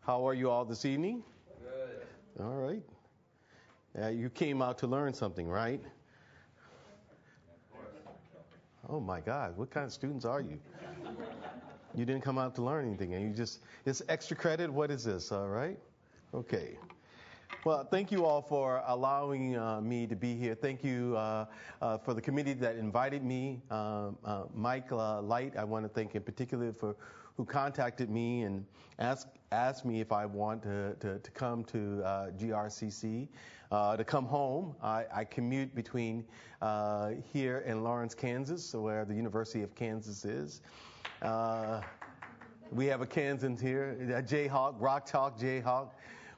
How are you all this evening? Good. All right. You came out to learn something, right? Of course. Oh my God, what kind of students are you? You didn't come out to learn anything, and it's extra credit? What is this, all right? Okay. Well, thank you all for allowing me to be here. Thank you for the committee that invited me. Mike Light, I want to thank in particular for who contacted me and asked me if I want to come to GRCC, to come home. I commute between here and Lawrence, Kansas, where the University of Kansas is. We have a Kansan here, a Jayhawk, Rock Chalk Jayhawk.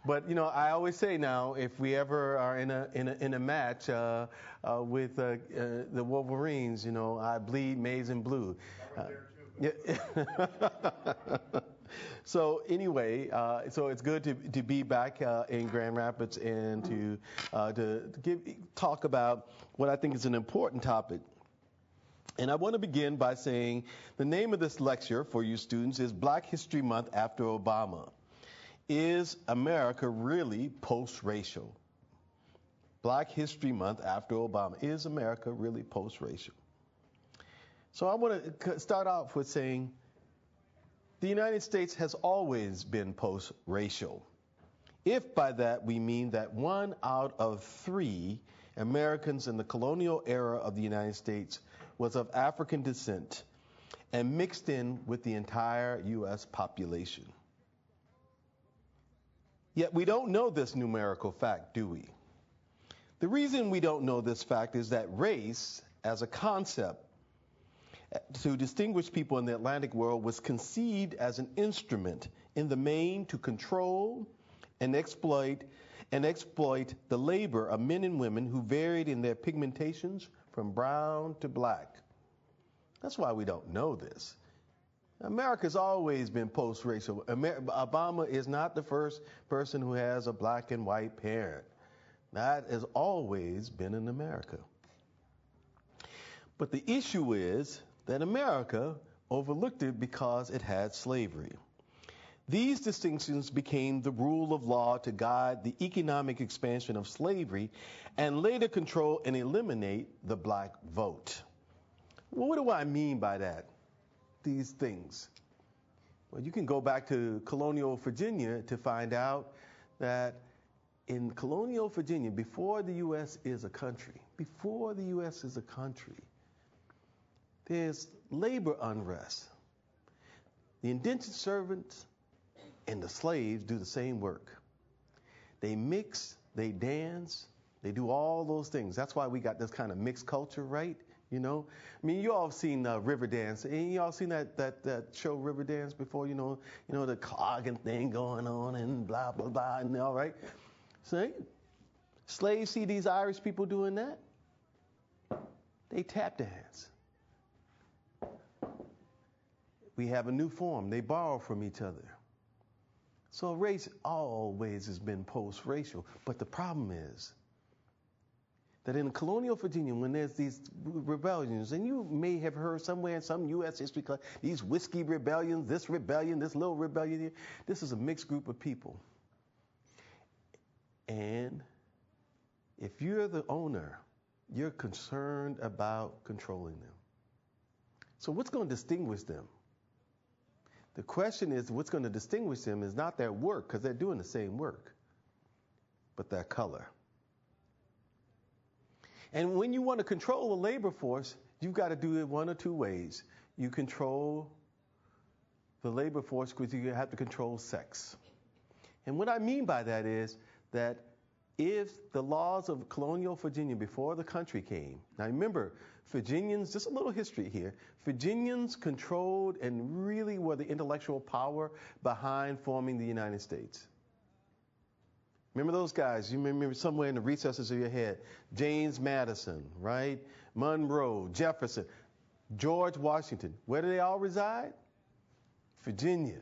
But you know, I always say now, if we ever are in a match with the Wolverines, you know, I bleed maize and blue. Yeah. So anyway, so it's good to be back in Grand Rapids and to talk about what I think is an important topic. And I want to begin by saying the name of this lecture for you students is Black History Month After Obama. Is America really post-racial? Black History Month after Obama. Is America really post-racial? So I want to start off with saying the United States has always been post-racial. If by that we mean that 1 out of 3 Americans in the colonial era of the United States was of African descent and mixed in with the entire U.S. population. Yet we don't know this numerical fact, do we? The reason we don't know this fact is that race, as a concept to distinguish people in the Atlantic world, was conceived as an instrument in the main to control and exploit the labor of men and women who varied in their pigmentations from brown to black. That's why we don't know this. America's always been post-racial. Obama is not the first person who has a black and white parent. That has always been in America. But the issue is that America overlooked it because it had slavery. These distinctions became the rule of law to guide the economic expansion of slavery and later control and eliminate the black vote. Well, what do I mean by that? These things. Well, you can go back to colonial Virginia to find out that in colonial Virginia, before the U.S. is a country, there's labor unrest. The indentured servants and the slaves do the same work. They mix, they dance, they do all those things. That's why we got this kind of mixed culture, right? You know, I mean, you all have seen Riverdance, and you all seen that show Riverdance before. You know the clogging thing going on and blah blah blah and all right. See, slaves see these Irish people doing that. They tap dance. We have a new form. They borrow from each other. So race always has been post-racial, but the problem is that in colonial Virginia, when there's these rebellions, and you may have heard somewhere in some U.S. history class, these whiskey rebellions, this rebellion, this little rebellion here, this is a mixed group of people. And if you're the owner, you're concerned about controlling them. So what's going to distinguish them? The question is, what's going to distinguish them is not their work, because they're doing the same work, but their color. And when you want to control the labor force, you've got to do it one or two ways. You control the labor force because you have to control sex. And what I mean by that is that if the laws of colonial Virginia before the country came, now remember, Virginians, just a little history here, Virginians controlled and really were the intellectual power behind forming the United States. Remember those guys? You remember somewhere in the recesses of your head, James Madison, right? Monroe, Jefferson, George Washington. Where do they all reside? Virginia.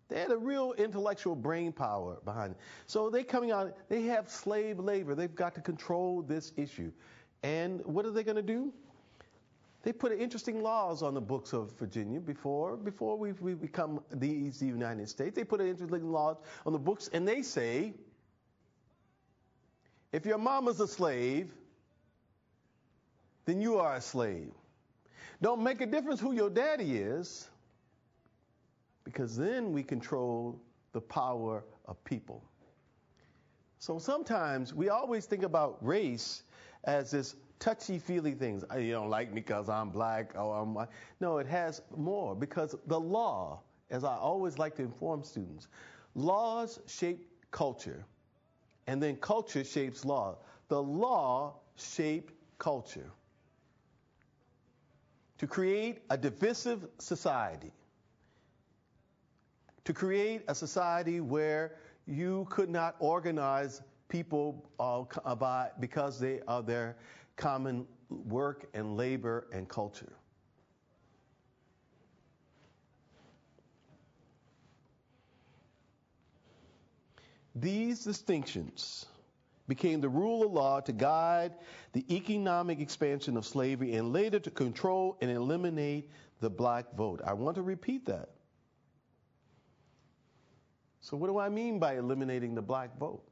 They had a real intellectual brain power behind it. So they coming out, they have slave labor. They've got to control this issue. And what are they going to do? They put interesting laws on the books of Virginia before we become the United States. They put interesting laws on the books, and they say, if your mama's a slave, then you are a slave. Don't make a difference who your daddy is, because then we control the power of people. So sometimes we always think about race as this touchy-feely things. You don't like me because I'm black. Oh, I'm white. No, it has more, because the law, as I always like to inform students, laws shape culture, and then culture shapes law. The law shaped culture to create a divisive society, to create a society where you could not organize people because they are their common work and labor and culture. These distinctions became the rule of law to guide the economic expansion of slavery and later to control and eliminate the black vote. I want to repeat that. So what do I mean by eliminating the black vote?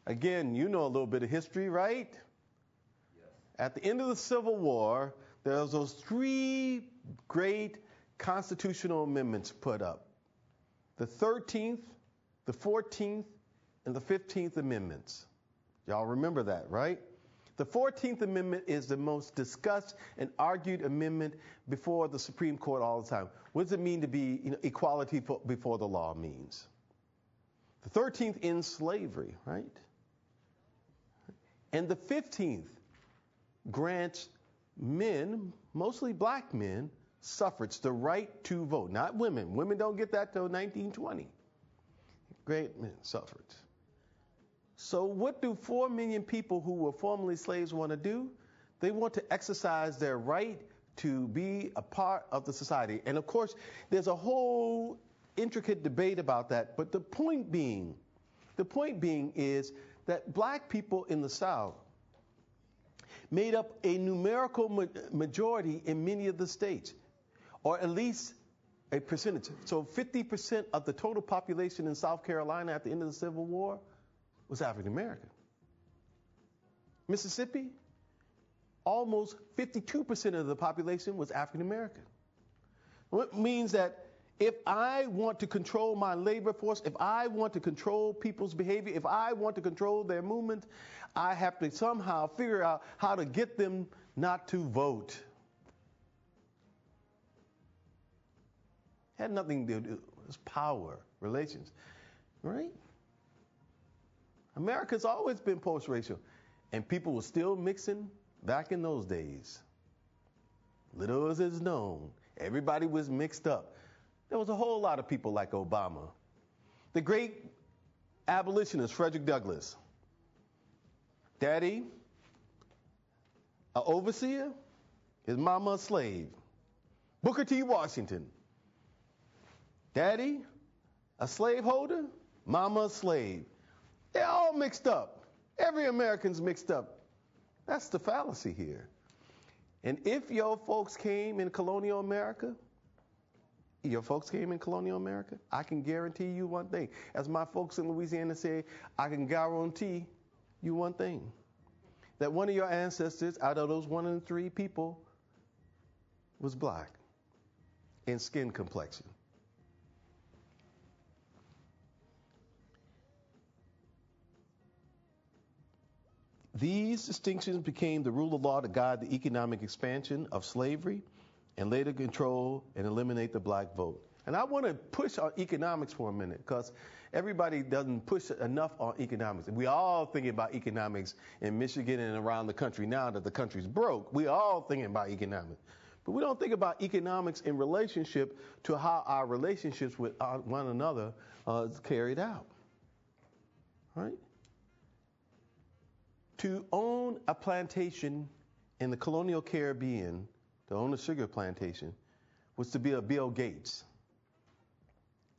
Again, you know a little bit of history, right? Yes. At the end of the Civil War, there was those three great constitutional amendments put up. The 13th, the 14th, and the 15th Amendments. Y'all remember that, right? The 14th Amendment is the most discussed and argued amendment before the Supreme Court all the time. What does it mean to be equality before the law means? The 13th ends slavery, right? And the 15th grants men, mostly black men, suffrage, the right to vote. Not women. Women don't get that till 1920. Great men, suffrage. So what do 4 million people who were formerly slaves want to do? They want to exercise their right to be a part of the society. And of course, there's a whole intricate debate about that. But the point being is that black people in the South made up a numerical majority in many of the states, or at least a percentage. So 50% of the total population in South Carolina at the end of the Civil War was African American. Mississippi, almost 52% of the population was African American. Which means that if I want to control my labor force, if I want to control people's behavior, if I want to control their movement, I have to somehow figure out how to get them not to vote. Had nothing to do with power, relations, right? America's always been post-racial, and people were still mixing back in those days. Little as is known, everybody was mixed up. There was a whole lot of people like Obama. The great abolitionist Frederick Douglass. Daddy, an overseer, his mama a slave. Booker T. Washington. Daddy, a slaveholder, mama a slave. They're all mixed up. Every American's mixed up. That's the fallacy here. And if your folks came in colonial America, I can guarantee you one thing. As my folks in Louisiana say, I can guarantee you one thing. That one of your ancestors, out of those 1 in 3 people, was black in skin complexion. These distinctions became the rule of law to guide the economic expansion of slavery and later control and eliminate the black vote. And I want to push on economics for a minute because everybody doesn't push enough on economics. We all thinking about economics in Michigan and around the country now that the country's broke. We all thinking about economics. But we don't think about economics in relationship to how our relationships with one another is carried out. Right? To own a plantation in the colonial Caribbean, to own a sugar plantation, was to be a Bill Gates.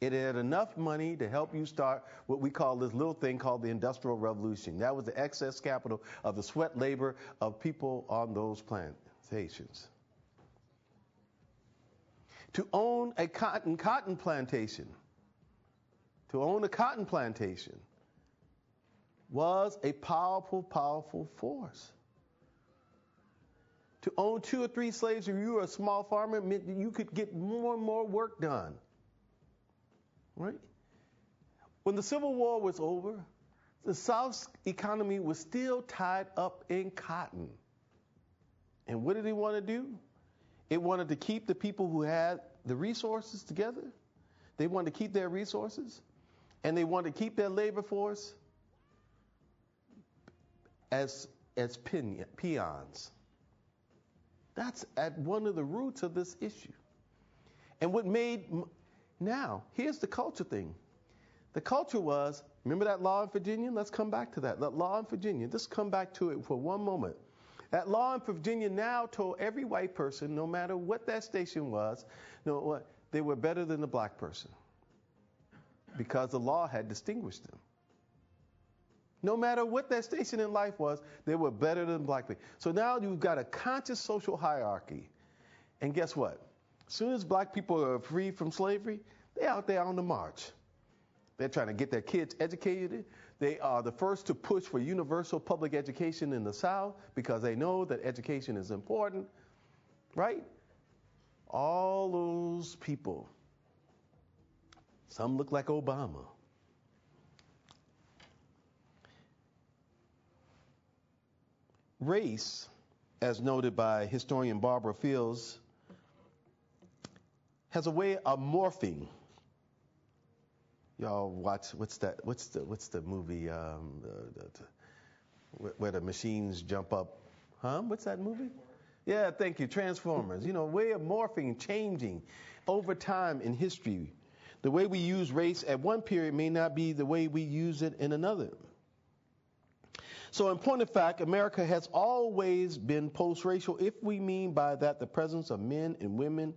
It had enough money to help you start what we call this little thing called the Industrial Revolution. That was the excess capital of the sweat labor of people on those plantations. plantations. To own a cotton plantation, to own a cotton plantation was a powerful, powerful force. To own 2 or 3 slaves, if you were a small farmer, meant that you could get more and more work done. Right? When the Civil War was over, the South's economy was still tied up in cotton. And what did it want to do? It wanted to keep the people who had the resources together. They wanted to keep their resources. And they wanted to keep their labor force as peons. That's at one of the roots of this issue. And what made, now, here's the culture thing. The culture was, remember that law in Virginia? Let's come back to that. That law in Virginia, just come back to it for one moment. That law in Virginia now told every white person, no matter what that station was, they were better than the black person because the law had distinguished them. No matter what that station in life was, they were better than black people. So now you've got a conscious social hierarchy. And guess what? As soon as black people are free from slavery, they're out there on the march. They're trying to get their kids educated. They are the first to push for universal public education in the South because they know that education is important, right? All those people. Some look like Obama. Race, as noted by historian Barbara Fields, has a way of morphing. Y'all watch, what's the movie where the machines jump up? What's that movie? Yeah, thank you, Transformers. Way of morphing, changing over time in history. The way we use race at one period may not be the way we use it in another. So in point of fact, America has always been post-racial if we mean by that the presence of men and women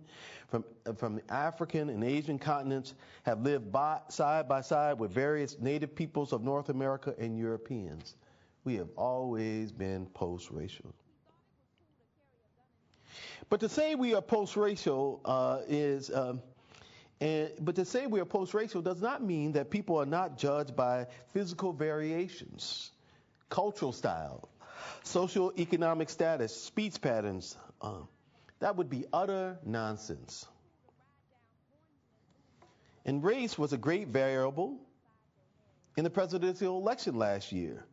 from the African and Asian continents have lived side by side with various native peoples of North America and Europeans. We have always been post-racial. But to say we are post-racial but to say we are post-racial does not mean that people are not judged by physical variations, cultural style, socioeconomic status, speech patterns. That would be utter nonsense. And race was a great variable in the presidential election last year.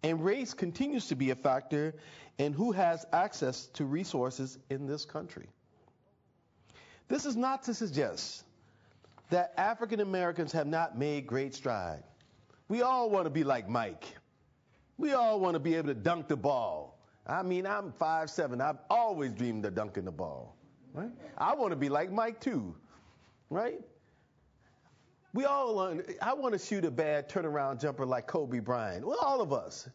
And race continues to be a factor in who has access to resources in this country. This is not to suggest that African Americans have not made great strides. We all want to be like Mike. We all want to be able to dunk the ball. I mean, I'm 5'7". I've always dreamed of dunking the ball. Right? I want to be like Mike too. Right? I want to shoot a bad turnaround jumper like Kobe Bryant. Well, all of us.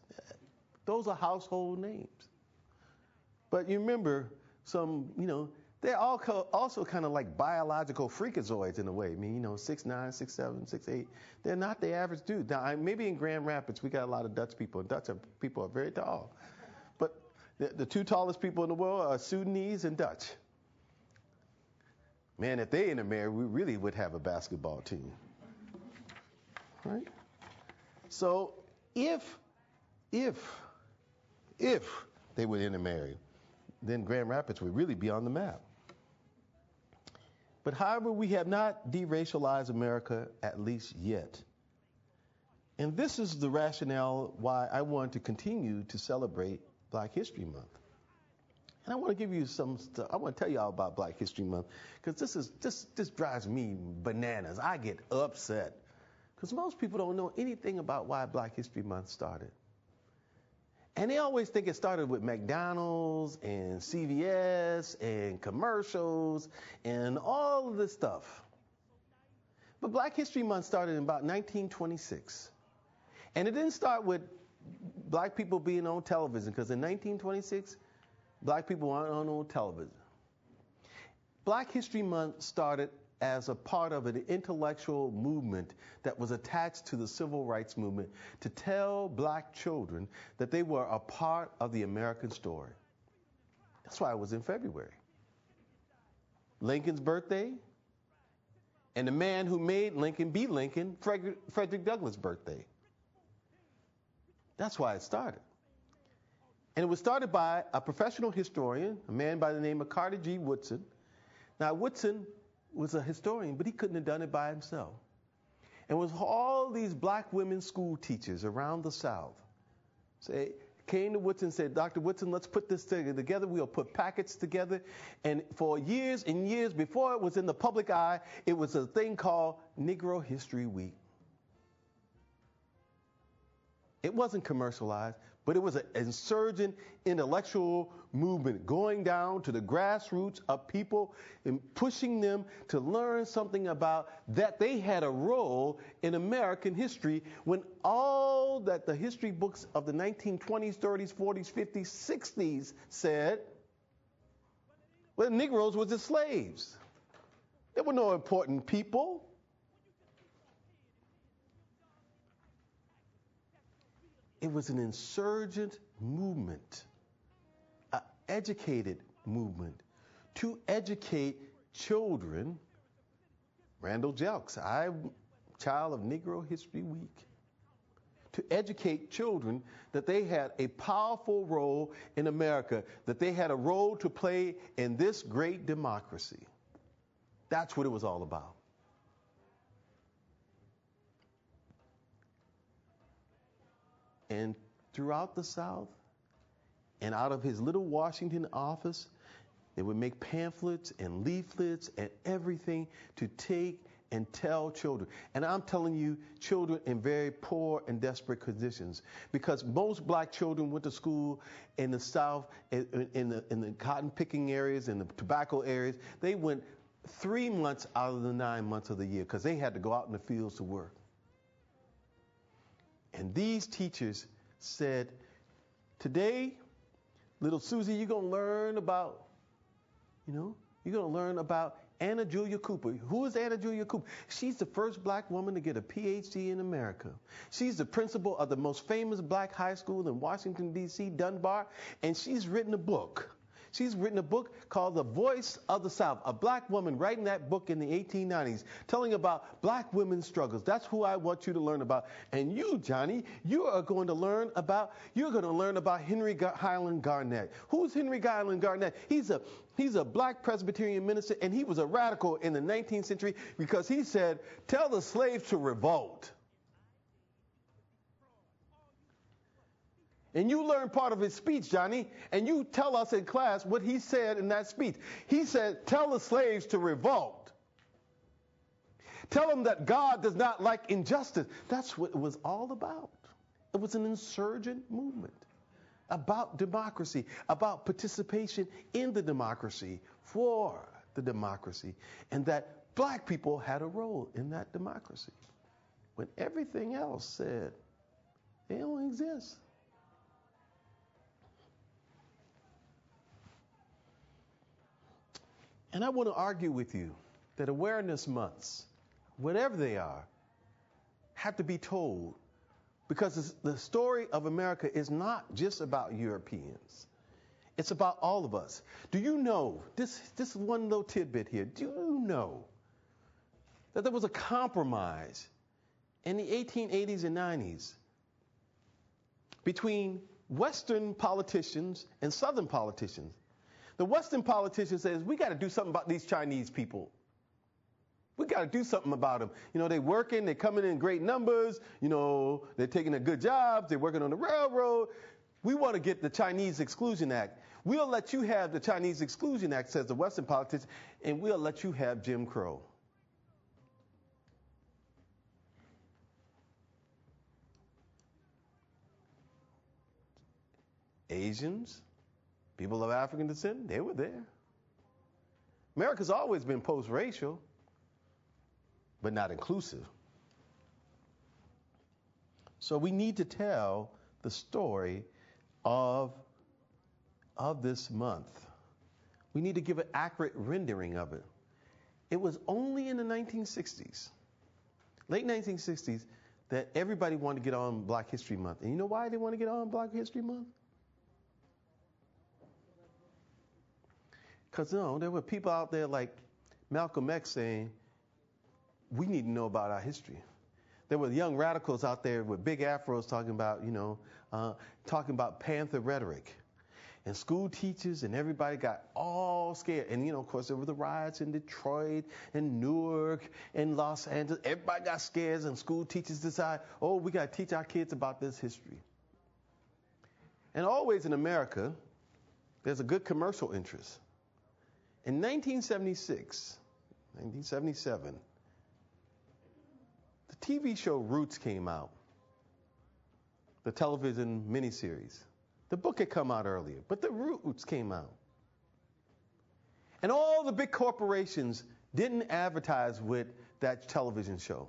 Those are household names. But you remember they're all also kind of like biological freakazoids in a way. I mean, 6'9", 6'7", 6'8". They're not the average dude. Now, maybe in Grand Rapids we got a lot of Dutch people, and Dutch people are very tall. But the 2 tallest people in the world are Sudanese and Dutch. Man, if they intermarry, we really would have a basketball team. Right? So if they would intermarry, then Grand Rapids would really be on the map. But however, we have not deracialized America, at least yet. And this is the rationale why I want to continue to celebrate Black History Month. And I want to give you some stuff. I want to tell you all about Black History Month because this drives me bananas. I get upset because most people don't know anything about why Black History Month started. And they always think it started with McDonald's and CVS and commercials and all of this stuff. But Black History Month started in about 1926. And it didn't start with black people being on television, because in 1926, black people weren't on television. Black History Month started as a part of an intellectual movement that was attached to the civil rights movement to tell black children that they were a part of the American story. That's why it was in February. Lincoln's birthday, and the man who made Lincoln be Lincoln, Frederick Douglass' birthday. That's why it started. And it was started by a professional historian, a man by the name of Carter G. Woodson. Now, Woodson was a historian, but he couldn't have done it by himself. And it was all these black women school teachers around the South came to Woodson and said, Dr. Woodson, let's put this together. We'll put packets together. And for years and years before it was in the public eye, it was a thing called Negro History Week. It wasn't commercialized, but it was an insurgent intellectual movement going down to the grassroots of people and pushing them to learn something about that they had a role in American history when all that the history books of the 1920s, 30s, 40s, 50s, 60s said, well, Negroes were the slaves. There were no important people. It was an insurgent movement, an educated movement to educate children. Randall Jelks, I'm child of Negro History Week. To educate children that they had a powerful role in America, that they had a role to play in this great democracy. That's what it was all about. And throughout the South, and out of his little Washington office, they would make pamphlets and leaflets and everything to take and tell children. And I'm telling you, children in very poor and desperate conditions. Because most black children went to school in the South, in the cotton picking areas, in the tobacco areas. They went 3 months out of the 9 months of the year because they had to go out in the fields to work. And these teachers said, today, little Susie, you're going to learn about, you're going to learn about Anna Julia Cooper. Who is Anna Julia Cooper? She's the first black woman to get a PhD in America. She's the principal of the most famous black high school in Washington, D.C., Dunbar, and she's written a book. She's written a book called The Voice of the South, a black woman writing that book in the 1890s, telling about black women's struggles. That's who I want you to learn about. And you, Johnny, you're going to learn about Henry Highland Garnett. Who's Henry Highland Garnett? He's a black Presbyterian minister, and he was a radical in the 19th century because he said, tell the slaves to revolt. And you learn part of his speech, Johnny, and you tell us in class what he said in that speech. He said, tell the slaves to revolt. Tell them that God does not like injustice. That's what it was all about. It was an insurgent movement about democracy, about participation in the democracy, for the democracy, and that black people had a role in that democracy when everything else said they don't exist. And I want to argue with you that awareness months, whatever they are, have to be told because the story of America is not just about Europeans. It's about all of us. Do you know, this one little tidbit here, do you know that there was a compromise in the 1880s and 90s between Western politicians and Southern politicians? The Western politician says, we got to do something about these Chinese people. We got to do something about them. They're working, they're coming in great numbers, they're taking a good job, they're working on the railroad. We want to get the Chinese Exclusion Act. We'll let you have the Chinese Exclusion Act, says the Western politician, and we'll let you have Jim Crow. Asians, people of African descent, they were there. America's always been post-racial, but not inclusive. So we need to tell the story of this month. We need to give an accurate rendering of it. It was only in the 1960s, late 1960s, that everybody wanted to get on Black History Month. And you know why they want to get on Black History Month? Because, there were people out there like Malcolm X saying, we need to know about our history. There were young radicals out there with big afros talking about Panther rhetoric. And school teachers and everybody got all scared. And, of course, there were the riots in Detroit and Newark and Los Angeles. Everybody got scared, and school teachers decided, we got to teach our kids about this history. And always in America, there's a good commercial interest. In 1977, the TV show Roots came out, the television miniseries. The book had come out earlier, but the Roots came out. And all the big corporations didn't advertise with that television show.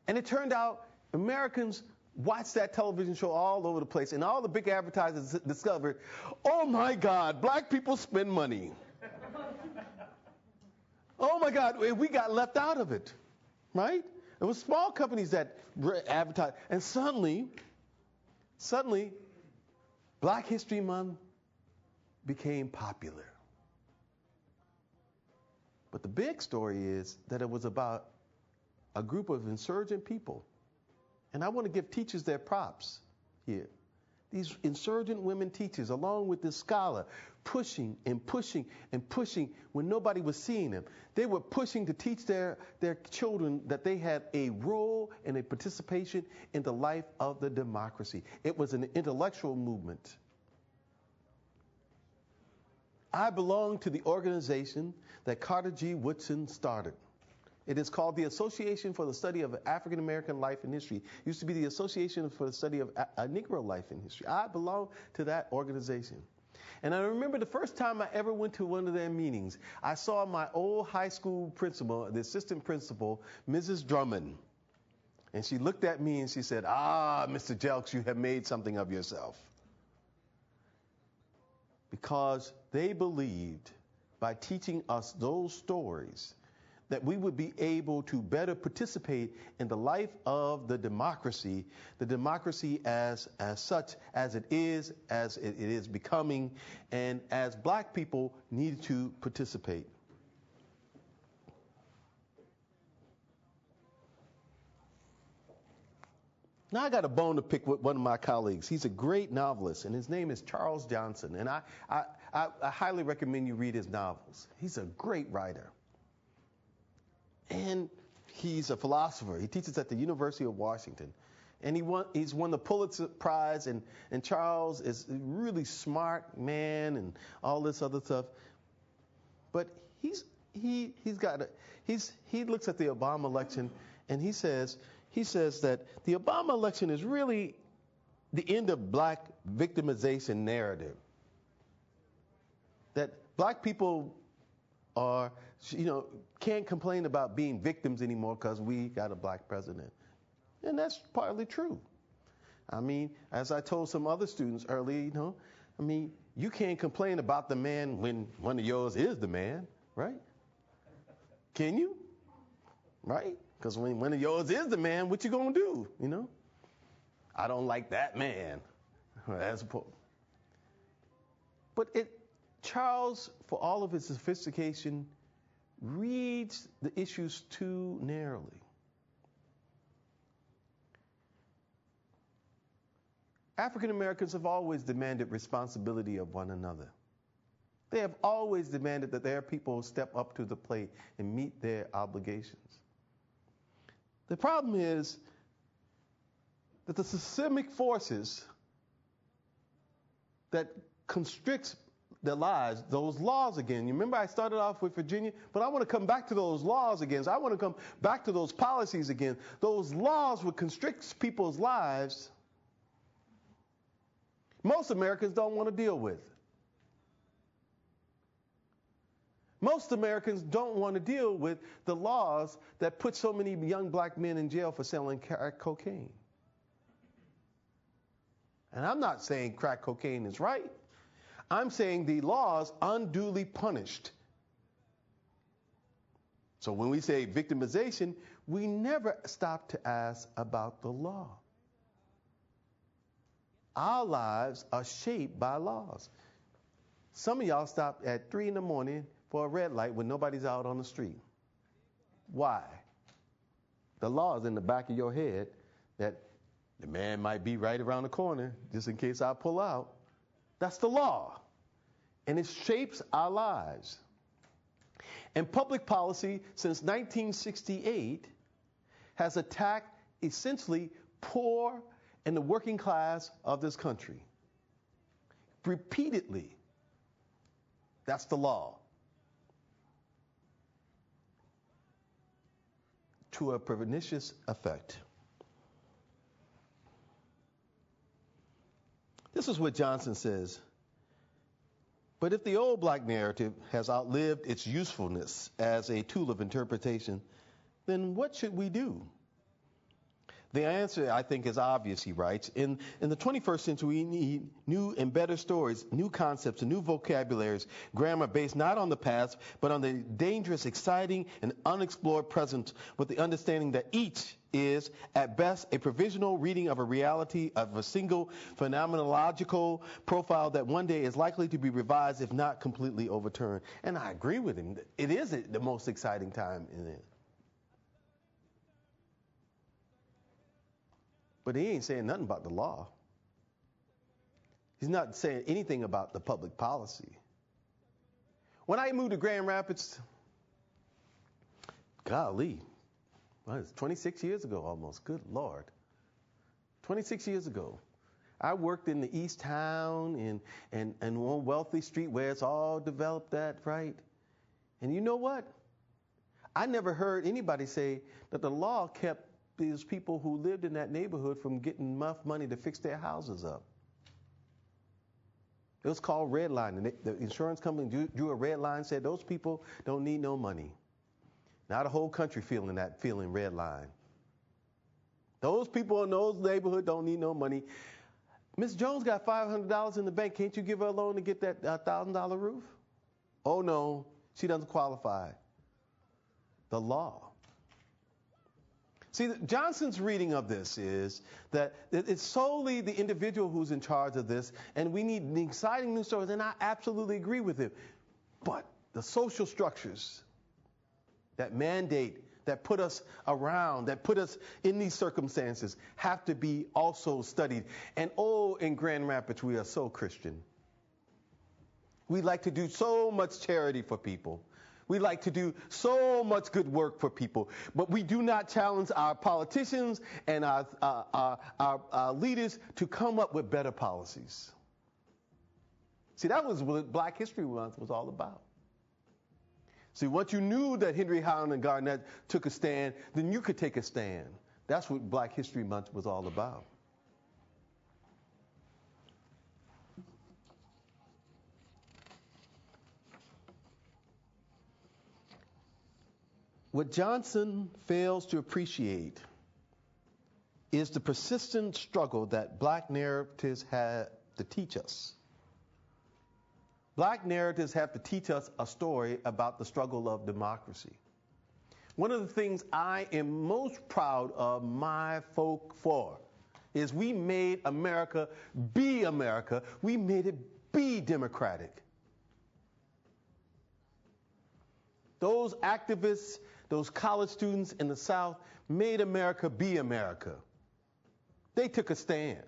And it turned out Americans watched that television show all over the place, and all the big advertisers discovered, oh my God, black people spend money. Oh my God, we got left out of it, right? It was small companies that advertised, and suddenly, Black History Month became popular. But the big story is that it was about a group of insurgent people. And I want to give teachers their props here. These insurgent women teachers, along with this scholar, pushing and pushing and pushing when nobody was seeing them. They were pushing to teach their children that they had a role and a participation in the life of the democracy. It was an intellectual movement. I belong to the organization that Carter G. Woodson started. It is called the Association for the Study of African American Life and History. It used to be the Association for the Study of Negro Life and History. I belong to that organization. And I remember the first time I ever went to one of their meetings, I saw my old high school principal, the assistant principal, Mrs. Drummond. And she looked at me and she said, Mr. Jelks, you have made something of yourself. Because they believed by teaching us those stories that we would be able to better participate in the life of the democracy as such as it is becoming, and as black people needed to participate. Now I got a bone to pick with one of my colleagues. He's a great novelist, and his name is Charles Johnson, and I highly recommend you read his novels. He's a great writer. And he's a philosopher. He teaches at the University of Washington. And he's won the Pulitzer Prize, and Charles is a really smart man and all this other stuff. But he looks at the Obama election, and he says that the Obama election is really the end of black victimization narrative. That black people can't complain about being victims anymore because we got a black president. And that's partly true. I mean, as I told some other students earlier, you can't complain about the man when one of yours is the man, right? Can you? Right? Because when one of yours is the man, what you gonna do? I don't like that man. But Charles, for all of his sophistication, reads the issues too narrowly. African Americans have always demanded responsibility of one another. They have always demanded that their people step up to the plate and meet their obligations. The problem is that the systemic forces that constricts their lives, those laws again. You remember I started off with Virginia, but I want to come back to those laws again. So I want to come back to those policies again. Those laws would constrict people's lives. Most Americans don't want to deal with. Most Americans don't want to deal with the laws that put so many young black men in jail for selling crack cocaine. And I'm not saying crack cocaine is right. I'm saying the laws unduly punished. So when we say victimization, we never stop to ask about the law. Our lives are shaped by laws. Some of y'all stop at 3 in the morning for a red light when nobody's out on the street. Why? The law is in the back of your head that the man might be right around the corner just in case I pull out. That's the law. And it shapes our lives. And public policy since 1968 has attacked essentially poor and the working class of this country. Repeatedly. That's the law. To a pernicious effect. This is what Johnson says. But if the old black narrative has outlived its usefulness as a tool of interpretation, then what should we do? The answer, I think, is obvious, he writes. In the 21st century, we need new and better stories, new concepts, and new vocabularies, grammar based not on the past, but on the dangerous, exciting, and unexplored present, with the understanding that each is, at best, a provisional reading of a reality of a single phenomenological profile that one day is likely to be revised, if not completely overturned. And I agree with him. It is the most exciting time in it. But he ain't saying nothing about the law. He's not saying anything about the public policy. When I moved to Grand Rapids, golly, well, it's 26 years ago almost. Good Lord. 26 years ago. I worked in the East Town and one wealthy street where it's all developed at, right? And you know what? I never heard anybody say that the law kept these people who lived in that neighborhood from getting enough money to fix their houses up. It was called redlining. The insurance company drew a red line, said those people don't need no money. Now the whole country feeling red line. Those people in those neighborhoods don't need no money. Miss Jones got $500 in the bank. Can't you give her a loan to get that $1,000 roof? Oh no, she doesn't qualify. The law. See, Johnson's reading of this is that it's solely the individual who's in charge of this, and we need exciting new stories, and I absolutely agree with him. But the social structures that mandate, that put us around, that put us in these circumstances, have to be also studied. And oh, in Grand Rapids, we are so Christian. We like to do so much charity for people. We like to do so much good work for people, but we do not challenge our politicians and our leaders to come up with better policies. See, that was what Black History Month was all about. See, once you knew that Henry Highland and Garnett took a stand, then you could take a stand. That's what Black History Month was all about. What Johnson fails to appreciate is the persistent struggle that Black narratives have to teach us. Black narratives have to teach us a story about the struggle of democracy. One of the things I am most proud of my folk for is we made America be America. We made it be democratic. Those activists, those college students in the South made America be America. They took a stand.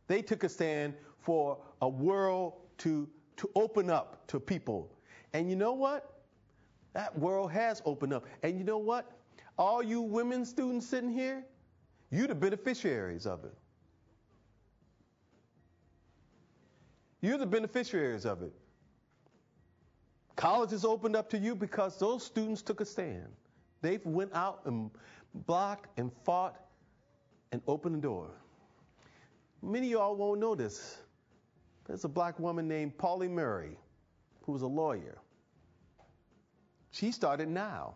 They took a stand for a world to open up to people. And you know what? That world has opened up. And you know what? All you women students sitting here, you're the beneficiaries of it. You're the beneficiaries of it. College is opened up to you because those students took a stand. They went out and blocked and fought and opened the door. Many of y'all won't know this. There's a Black woman named Pauli Murray, who was a lawyer. She started now.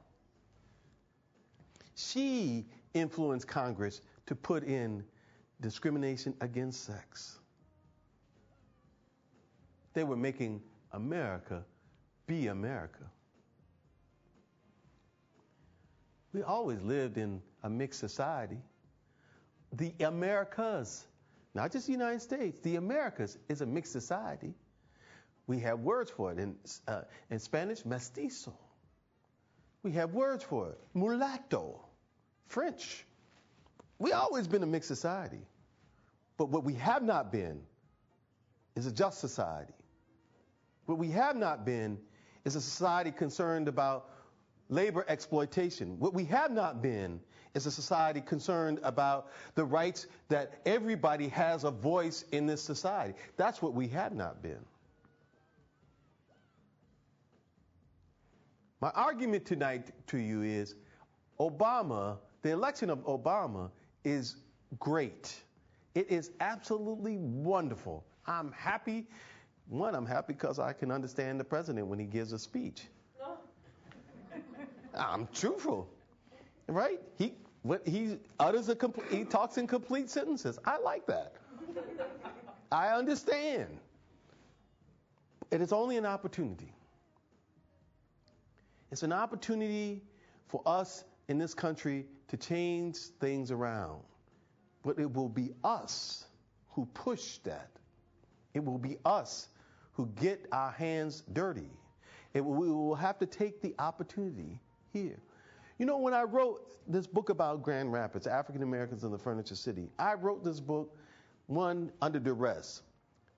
She influenced Congress to put in discrimination against sex. They were making America be America. We always lived in a mixed society. The Americas not just the United States, the Americas is a mixed society. We have words for it. In Spanish, mestizo. We have words for it. Mulatto. French. We always been a mixed society. But what we have not been is a just society. What we have not been is a society concerned about labor exploitation. What we have not been is a society concerned about the rights that everybody has a voice in this society. That's what we have not been. My argument tonight to you is Obama, the election of Obama is great. It is absolutely wonderful. I'm happy. One, I'm happy because I can understand the president when he gives a speech. I'm truthful, right? He talks in complete sentences. I like that. I understand. It is only an opportunity. It's an opportunity for us in this country to change things around. But it will be us who push that. It will be us who get our hands dirty. We will have to take the opportunity here. You know, when I wrote this book about Grand Rapids, African Americans in the Furniture City, I wrote this book, one, under duress.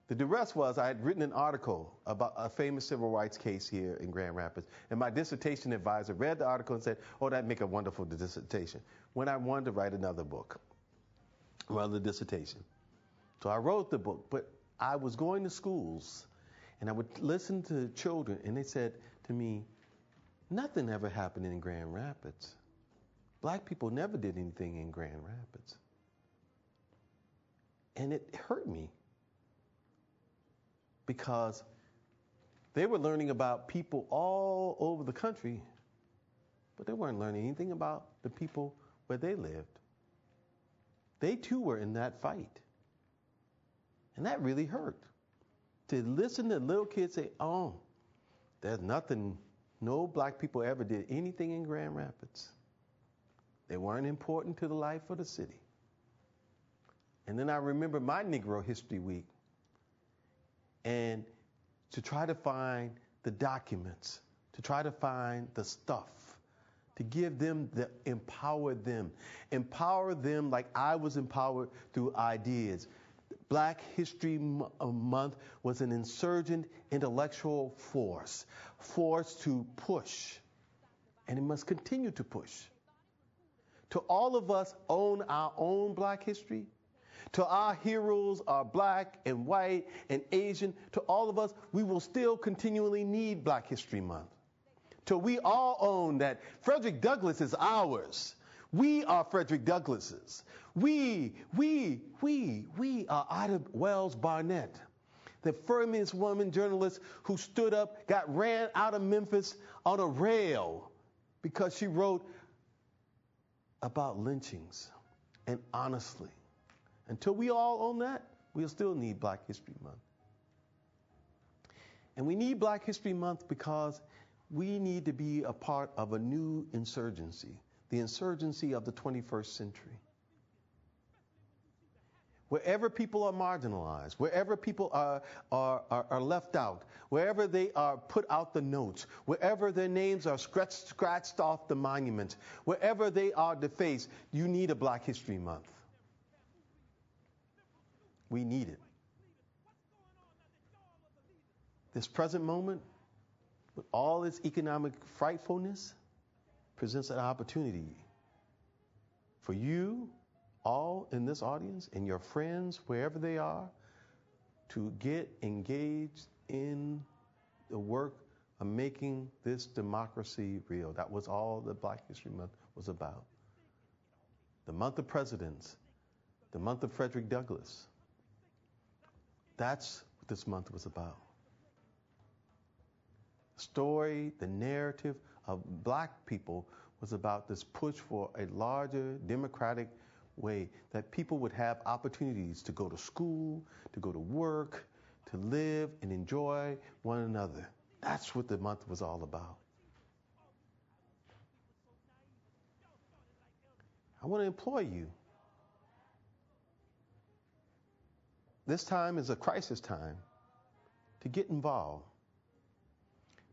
The duress was I had written an article about a famous civil rights case here in Grand Rapids, and my dissertation advisor read the article and said, oh, that'd make a wonderful dissertation, when I wanted to write another book, another dissertation. So I wrote the book, but I was going to schools, and I would listen to children, and they said to me, nothing ever happened in Grand Rapids. Black people never did anything in Grand Rapids. And it hurt me. Because they were learning about people all over the country, but they weren't learning anything about the people where they lived. They too were in that fight. And that really hurt. To listen to little kids say, oh, there's nothing, no black people ever did anything in Grand Rapids. They weren't important to the life of the city. And then I remember my Negro History Week. And to try to find the documents, to try to find the stuff, to give them, empower them like I was empowered through ideas. Black History Month was an insurgent intellectual force to push, and it must continue to push. To all of us own our own black history, to our heroes are black and white and Asian. To all of us, we will still continually need Black History Month. Till we all own that Frederick Douglass is ours. We are Frederick Douglasses. We are Ida Wells Barnett, the firmest woman journalist who stood up, got ran out of Memphis on a rail because she wrote about lynchings. And honestly, until we all own that, we'll still need Black History Month. And we need Black History Month because we need to be a part of a new insurgency, the insurgency of the 21st century. Wherever people are marginalized, wherever people are left out, wherever they are put out the notes, wherever their names are scratched off the monuments, wherever they are defaced, you need a Black History Month. We need it. This present moment, with all its economic frightfulness, presents an opportunity for you all in this audience and your friends, wherever they are, to get engaged in the work of making this democracy real. That was all that Black History Month was about. The month of presidents, the month of Frederick Douglass. That's what this month was about. The story, the narrative of black people was about this push for a larger democratic way, that people would have opportunities to go to school, to go to work, to live and enjoy one another. That's what the month was all about. I want to implore you This time is a crisis time to get involved,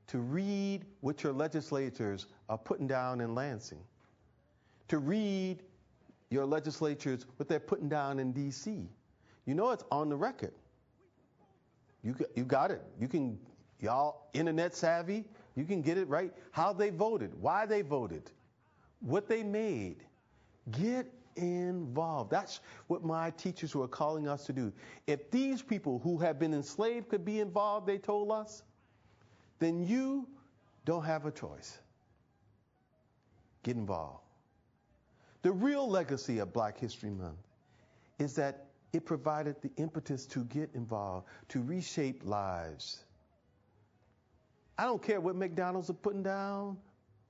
to read what your legislators are putting down in Lansing, to read your legislatures what they're putting down in D.C. You know it's on the record. You got it. Y'all internet savvy, you can get it right. How they voted, why they voted, what they made. Get involved. That's what my teachers were calling us to do. If these people who have been enslaved could be involved, they told us, then you don't have a choice. Get involved. The real legacy of Black History Month is that it provided the impetus to get involved, to reshape lives. I don't care what McDonald's are putting down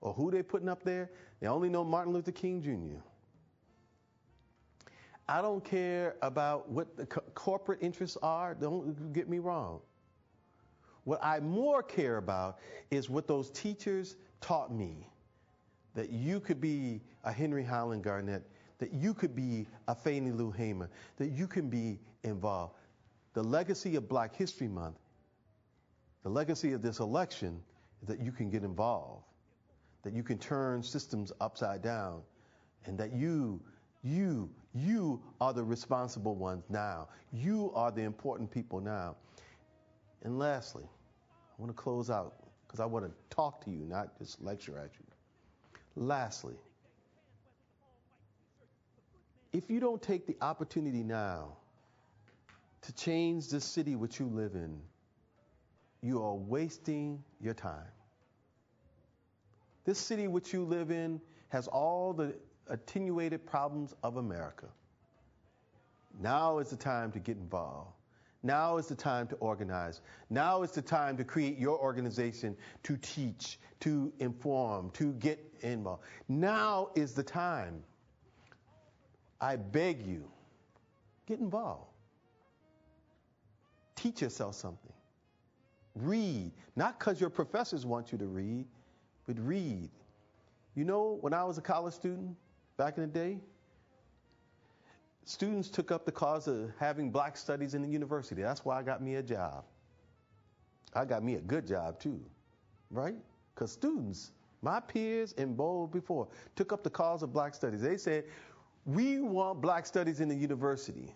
or who they're putting up there. They only know Martin Luther King Jr. I don't care about what the corporate interests are. Don't get me wrong. What I more care about is what those teachers taught me, that you could be a Henry Highland Garnett, that you could be a Fannie Lou Hamer, that you can be involved. The legacy of Black History Month, the legacy of this election is that you can get involved, that you can turn systems upside down, and that you are the responsible ones now. You are the important people now. And lastly, I want to close out because I want to talk to you, not just lecture at you. Lastly, if you don't take the opportunity now to change this city which you live in, you are wasting your time. This city which you live in has all the attenuated problems of America. Now is the time to get involved. Now is the time to organize. Now is the time to create your organization, to teach, to inform, to get involved. Now is the time. I beg you, get involved. Teach yourself something. Read, not because your professors want you to read, but read. You know, when I was a college student back in the day, students took up the cause of having Black studies in the university. That's why I got me a job. I got me a good job too, right? Because students, my peers and bold before, took up the cause of Black studies. They said, we want Black studies in the university.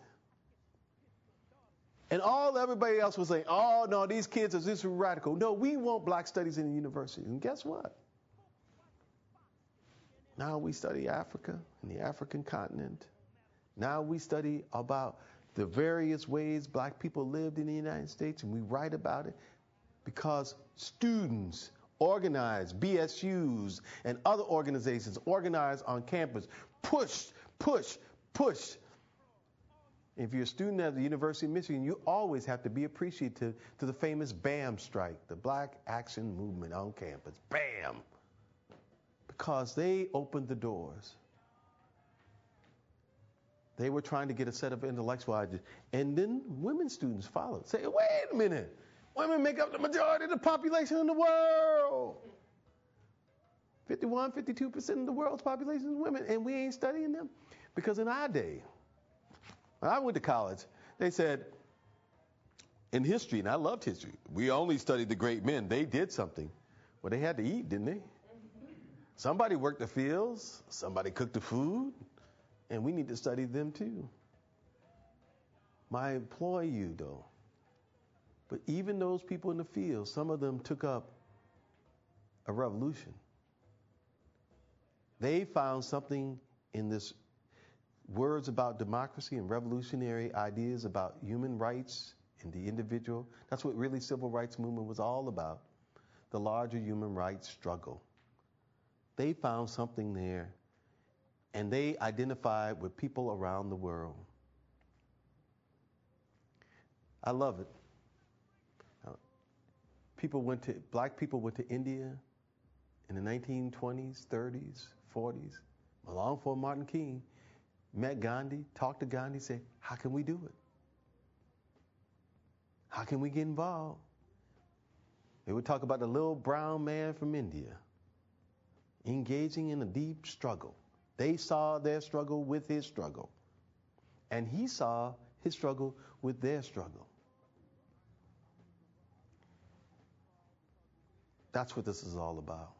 And everybody else was saying, oh, no, these kids are just radical. No, we want Black studies in the university. And guess what? Now we study Africa and the African continent. Now we study about the various ways Black people lived in the United States, and we write about it because students organize, BSUs and other organizations organize on campus, push. If you're a student at the University of Michigan, you always have to be appreciative to the famous BAM strike, the Black Action Movement on campus. BAM! Because they opened the doors. They were trying to get a set of intellectual ideas. And then women students followed. Say, wait a minute. Women make up the majority of the population in the world. 52% of the world's population is women, and we ain't studying them. Because in our day, when I went to college, they said, in history, and I loved history, we only studied the great men. They did something. Well, they had to eat, didn't they? Somebody worked the fields, somebody cooked the food, and we need to study them too. I implore you, though, but even those people in the field, some of them took up a revolution. They found something in this words about democracy and revolutionary ideas about human rights and the individual. That's what really civil rights movement was all about, the larger human rights struggle. They found something there, and they identified with people around the world. I love it. Black people went to India in the 1920s, 30s, 40s, long before Martin King, met Gandhi, talked to Gandhi, said, how can we do it? How can we get involved? They would talk about the little brown man from India engaging in a deep struggle. They saw their struggle with his struggle. And he saw his struggle with their struggle. That's what this is all about.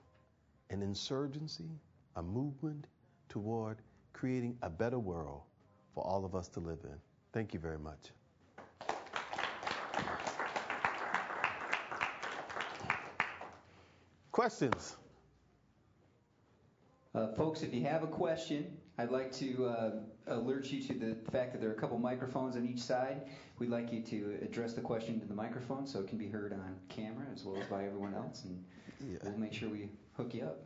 An insurgency, a movement toward creating a better world for all of us to live in. Thank you very much. Questions? Folks, if you have a question, I'd like to alert you to the fact that there are a couple microphones on each side. We'd like you to address the question to the microphone so it can be heard on camera as well as by everyone else, and we'll make sure we hook you up.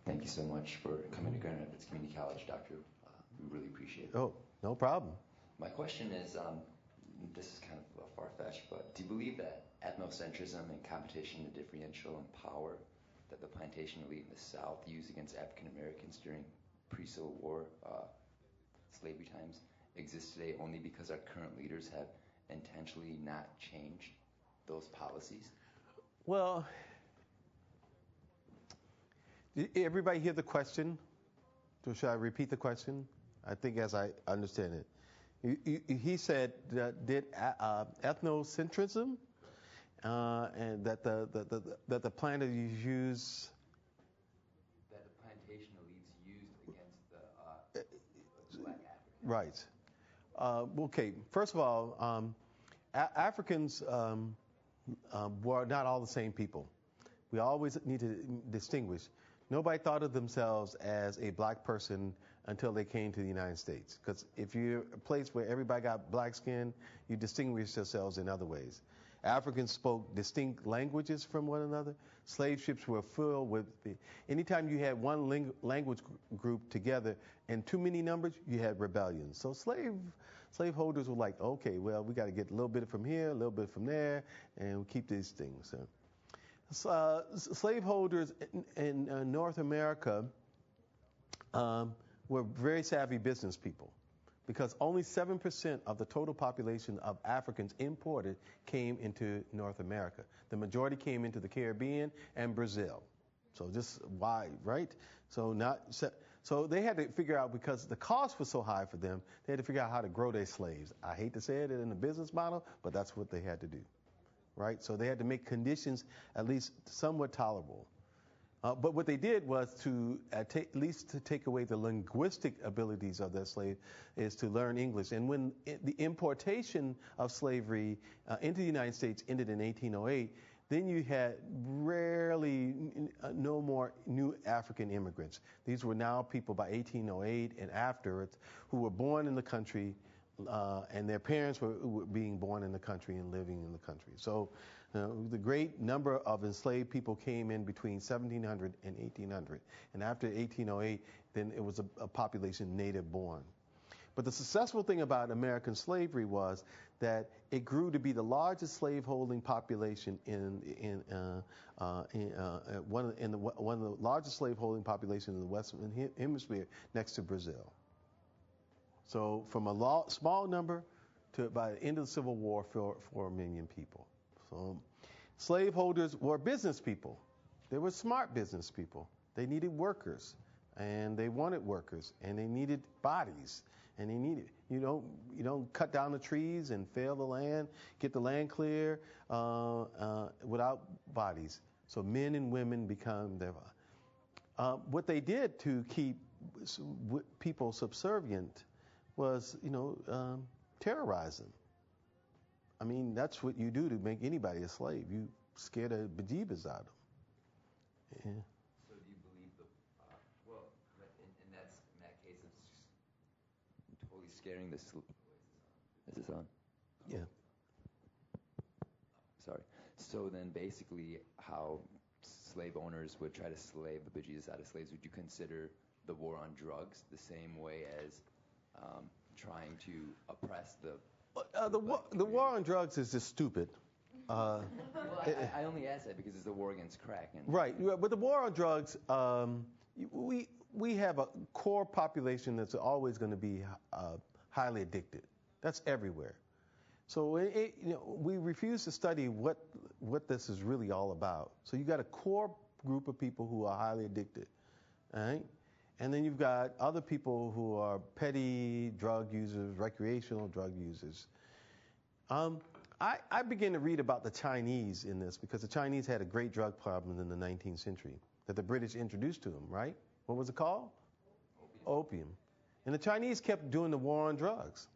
Thank you so much for coming to Grand Rapids Community College, Doctor. We really appreciate it. Oh, no problem. My question is, this is kind of far-fetched, but do you believe that ethnocentrism and competition and differential and power that the plantation elite in the South used against African Americans during pre-Civil War slavery times exists today only because our current leaders have intentionally not changed those policies? Well, did everybody hear the question? Should I repeat the question? I think as I understand it. He said that did ethnocentrism and that the plantation use that the plantation elites used against the black Africans. Right. Okay. First of all, Africans were not all the same people. We always need to distinguish. Nobody thought of themselves as a black person until they came to the United States. Because if you're a place where everybody got black skin, you distinguish yourselves in other ways. Africans spoke distinct languages from one another. Slave ships were filled with anytime you had one language group together in too many numbers, you had rebellions. So slaveholders were like, okay, well, we got to get a little bit from here, a little bit from there, and we keep these things. Slaveholders in North America were very savvy business people because only 7% of the total population of Africans imported came into North America. The majority came into the Caribbean and Brazil. So just why, right? So they had to figure out, because the cost was so high for them, they had to figure out how to grow their slaves. I hate to say it in a business model, but that's what they had to do. Right? So they had to make conditions at least somewhat tolerable. But what they did was to at least to take away the linguistic abilities of their slave is to learn English. And when the importation of slavery into the United States ended in 1808, then you had rarely no more new African immigrants. These were now people by 1808 and afterwards who were born in the country, and their parents were being born in the country and living in the country. So the great number of enslaved people came in between 1700 and 1800. And after 1808, then it was a population native born. But the successful thing about American slavery was that it grew to be the largest slaveholding population one of the largest slaveholding populations in the Western Hemisphere, next to Brazil. So from a small number to by the end of the Civil War, 4 million people. So slaveholders were business people. They were smart business people. They needed workers, and they wanted workers, and they needed bodies, and they needed. You don't cut down the trees and fail the land, get the land clear without bodies. So men and women become their. What they did to keep people subservient was, terrorize them. I mean, that's what you do to make anybody a slave. You scare the bejeebus out of them. Yeah. So do you believe in that case, it's just totally scaring the. Is this on? Yeah. Sorry. So then basically how slave owners would try to slave the bejesus out of slaves, would you consider the war on drugs the same way as trying to oppress the war on drugs is just stupid. Well, I only ask that because it's the war against crack. Right. But the war on drugs, we have a core population that's always going to be highly addicted. That's everywhere. So we refuse to study what this is really all about. So you got a core group of people who are highly addicted, all right? And then you've got other people who are petty drug users, recreational drug users. I began to read about the Chinese in this because the Chinese had a great drug problem in the 19th century that the British introduced to them, right? What was it called? Opium. And the Chinese kept doing the war on drugs,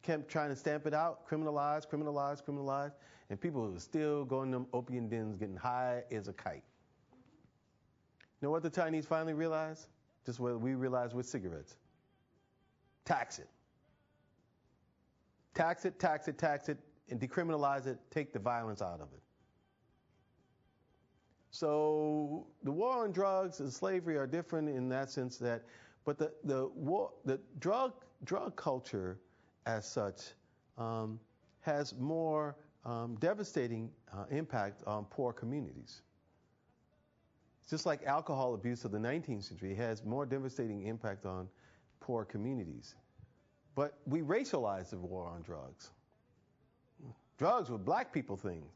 kept trying to stamp it out, criminalize, and people were still going to them opium dens getting high as a kite. You know what the Chinese finally realized? Just what we realized with cigarettes. Tax it. Tax it, tax it, tax it, and decriminalize it, take the violence out of it. So the war on drugs and slavery are different in that sense that, but the drug culture as such has more devastating impact on poor communities. Just like alcohol abuse of the 19th century, it has more devastating impact on poor communities. But we racialized the war on drugs. Drugs were black people things.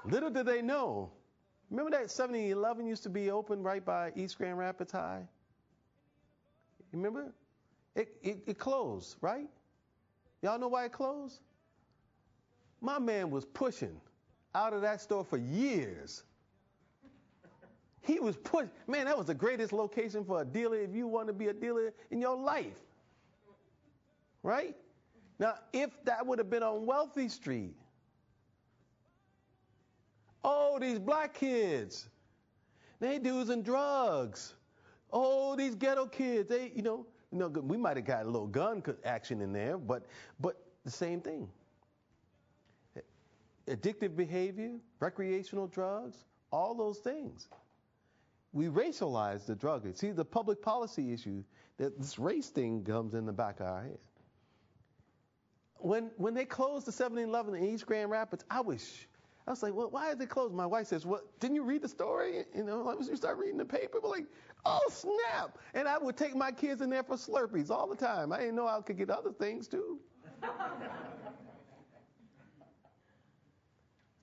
Little did they know. Remember that 7-Eleven used to be open right by East Grand Rapids High? You remember? It closed, right? Y'all know why it closed? My man was pushing out of that store for years. He was pushing. Man, that was the greatest location for a dealer if you want to be a dealer in your life. Right? Now, if that would have been on Wealthy Street, oh, these black kids, they using drugs. Oh, these ghetto kids, they, we might have got a little gun action in there, but the same thing. Addictive behavior, recreational drugs, all those things. We racialize the drug. See, the public policy issue, that this race thing comes in the back of our head. When they closed the 7-Eleven in East Grand Rapids, I was like, well, why is it closed? My wife says, well, didn't you read the story? You start reading the paper. We're like, oh, snap. And I would take my kids in there for Slurpees all the time. I didn't know I could get other things, too.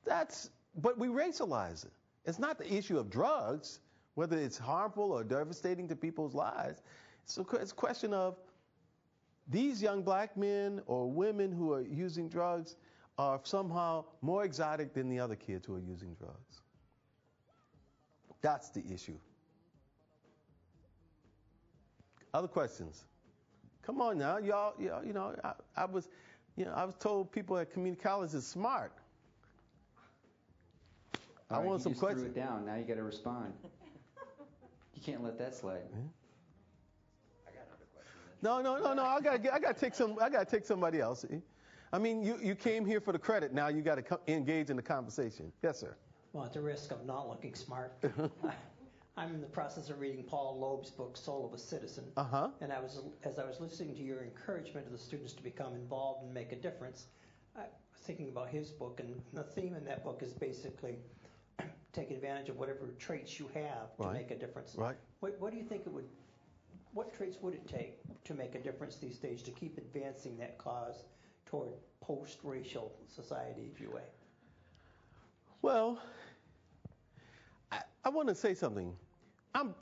But we racialize it. It's not the issue of drugs, whether it's harmful or devastating to people's lives. So it's a question of these young black men or women who are using drugs are somehow more exotic than the other kids who are using drugs. That's the issue. Other questions? Come on now, y'all. I was told people at community college is smart. I want some questions. You just threw it down. Now you got to respond. You can't let that slide. Yeah. No. I gotta take somebody else. I mean, you came here for the credit. Now you got to engage in the conversation. Yes, sir. Well, at the risk of not looking smart, I'm in the process of reading Paul Loeb's book, Soul of a Citizen. And as I was listening to your encouragement of the students to become involved and make a difference, I was thinking about his book, and the theme in that book is basically take advantage of whatever traits you have to make a difference. Right. What do you think what traits would it take to make a difference these days to keep advancing that cause toward post-racial society, if you will? Well, I want to say something. I'm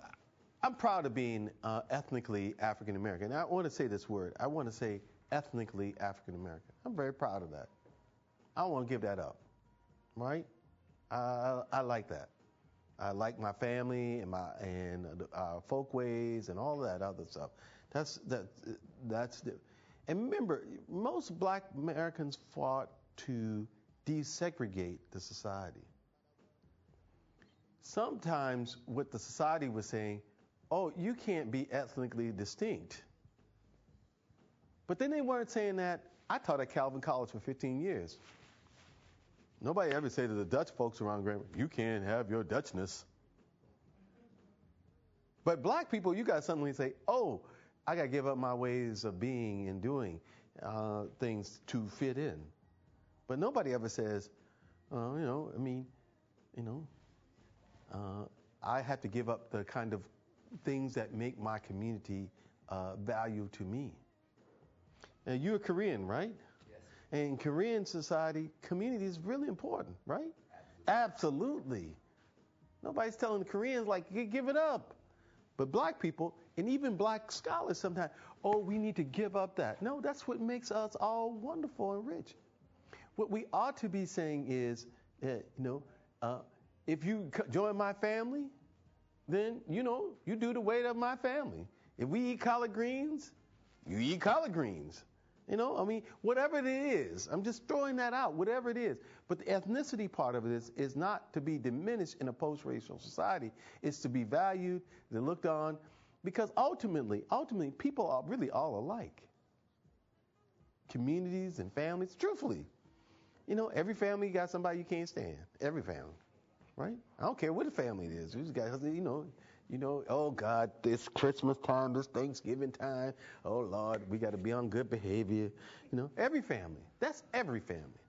proud of being ethnically African American. I want to say this word. I want to say ethnically African American. I'm very proud of that. I don't want to give that up. Right? I like that. I like my family and our folkways and all that other stuff. That's and remember, most black Americans fought to desegregate the society. Sometimes what the society was saying, oh, you can't be ethnically distinct. But then they weren't saying that. I taught at Calvin College for 15 years. Nobody ever said to the Dutch folks around Grand, you can't have your Dutchness. But black people, you got suddenly say, oh, I got to give up my ways of being and doing things to fit in. But nobody ever says, I have to give up the kind of things that make my community value to me. Now, you're a Korean, right? And in Korean society, community is really important, right? Absolutely. Nobody's telling the Koreans, give it up. But black people, And even black scholars sometimes, oh, we need to give up that. No, that's what makes us all wonderful and rich. What we ought to be saying is, if you join my family, then, you do the weight of my family. If we eat collard greens, you eat collard greens. Whatever it is, I'm just throwing that out, whatever it is. But the ethnicity part of it is not to be diminished in a post-racial society. It's to be valued, to looked on, because ultimately, people are really all alike. Communities and families, truthfully. Every family got somebody you can't stand. Every family, right? I don't care what the family it is. You just got, oh God, this Christmas time, this Thanksgiving time, oh Lord, we got to be on good behavior. Every family. That's every family.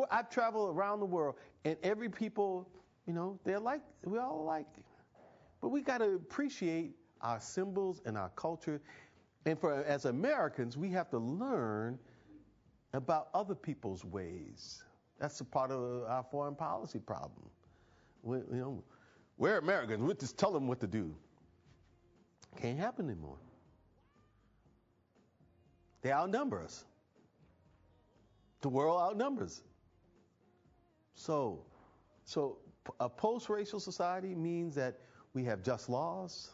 I've traveled around the world, and every people, they're like, we all alike. But we got to appreciate our symbols and our culture. And as Americans, we have to learn about other people's ways. That's a part of our foreign policy problem. We're Americans. We just tell them what to do. Can't happen anymore. They outnumber us. The world outnumbers. So a post-racial society means that we have just laws,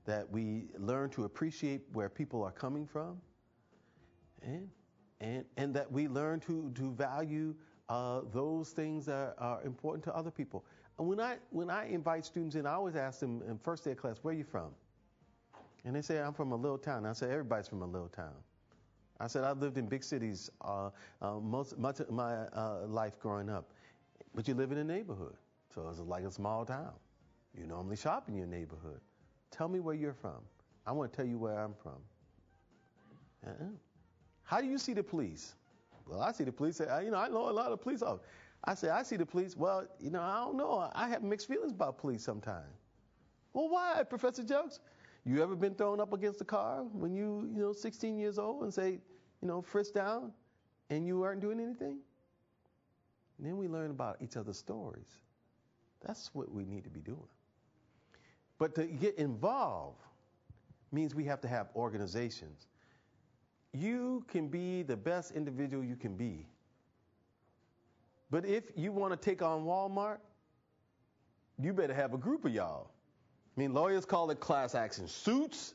that we learn to appreciate where people are coming from, and that we learn to value those things that are important to other people. And when I invite students in, I always ask them in first day of class, where are you from? And they say, I'm from a little town. I say, everybody's from a little town. I said, I've lived in big cities much of my life growing up. But you live in a neighborhood, so it's like a small town. You normally shop in your neighborhood. Tell me where you're from. I want to tell you where I'm from. How do you see the police? Well, I see the police. I know a lot of police officers. I say, I see the police. Well, I don't know. I have mixed feelings about police sometimes. Well, why, Professor Jelks? You ever been thrown up against a car when you 16 years old and say, frisk down, and you weren't doing anything? And then we learn about each other's stories. That's what we need to be doing. But to get involved means we have to have organizations. You can be the best individual you can be. But if you want to take on Walmart, you better have a group of y'all. Lawyers call it class action suits.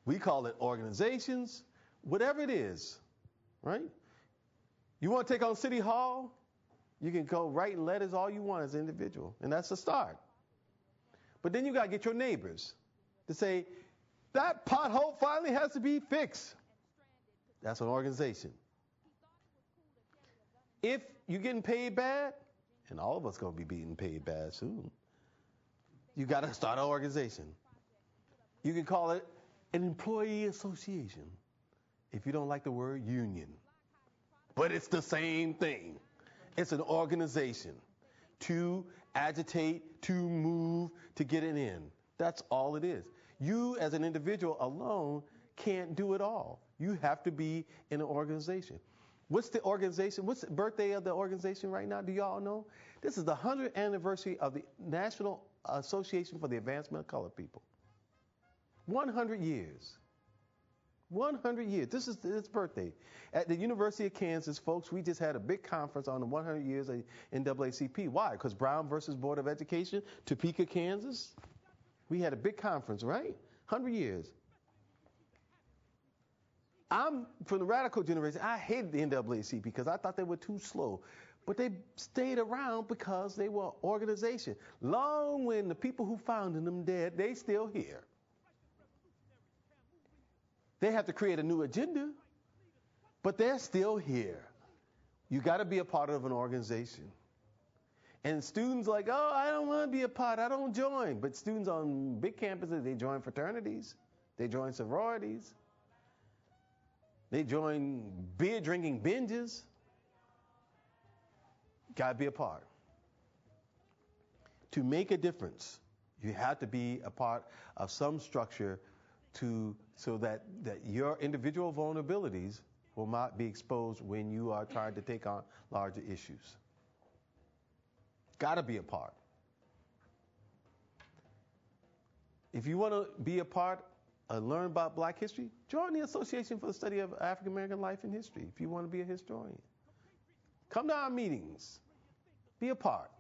We call it organizations. Whatever it is, right? You want to take on City Hall? You can go writing letters all you want as an individual, and that's a start. But then you got to get your neighbors to say, that pothole finally has to be fixed. That's an organization. If you're getting paid bad, and all of us going to be being paid bad soon, you got to start an organization. You can call it an employee association if you don't like the word union. But it's the same thing. It's an organization to agitate, to move, to get it in. That's all it is. You as an individual alone can't do it all. You have to be in an organization. What's the organization? What's the birthday of the organization right now? Do you all know? This is the 100th anniversary of the National Association for the Advancement of Colored People. 100 years. 100 years. This is its birthday. At the University of Kansas, folks, we just had a big conference on the 100 years of NAACP. Why? Because Brown versus Board of Education, Topeka, Kansas. We had a big conference, right? 100 years. I'm from the radical generation. I hated the NAACP because I thought they were too slow. But they stayed around because they were an organization. Long when the people who founded them dead, they still here. They have to create a new agenda, but they're still here. You got to be a part of an organization. And students like, oh, I don't want to be a part. I don't join. But students on big campuses, they join fraternities. They join sororities. They join beer drinking binges. Got to be a part. To make a difference, you have to be a part of some structure so that your individual vulnerabilities will not be exposed when you are trying to take on larger issues. Got to be a part. If you want to be a part learn about black history, join the Association for the Study of African American Life and History if you want to be a historian. Come to our meetings. Be a part.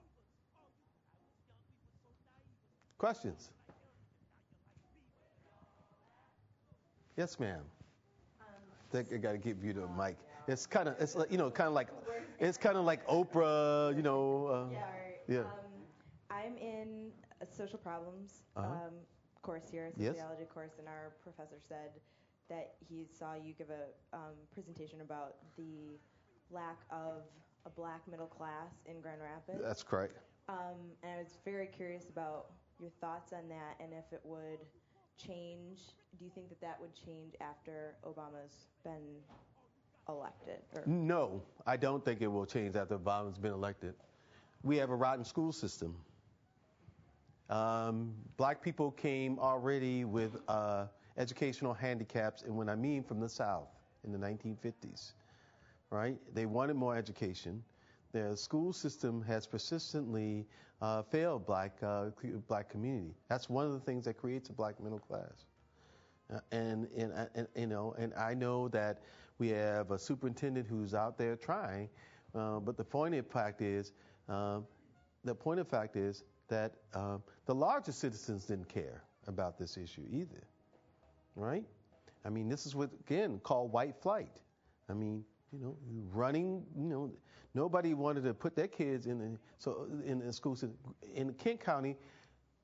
Questions? Yes, ma'am. I got to give you the mic. It's kind of like Oprah, Yeah. Yeah. I'm in social problems course here, Yes. sociology course, and our professor said that he saw you give a presentation about the lack of a black middle class in Grand Rapids. That's correct. And I was very curious about your thoughts on that, and if it would change. Do you think that that would change after Obama's been elected? No, I don't think it will change after Obama's been elected. We have a rotten school system. Black people came already with educational handicaps, and when I mean from the South in the 1950s, right? They wanted more education. The school system has persistently failed black community. That's one of the things that creates a black middle class. And I know that we have a superintendent who's out there trying, but the point of fact is that the larger citizens didn't care about this issue either, right? I mean, this is what, again, called white flight. I mean, nobody wanted to put their kids in the school system. In Kent County,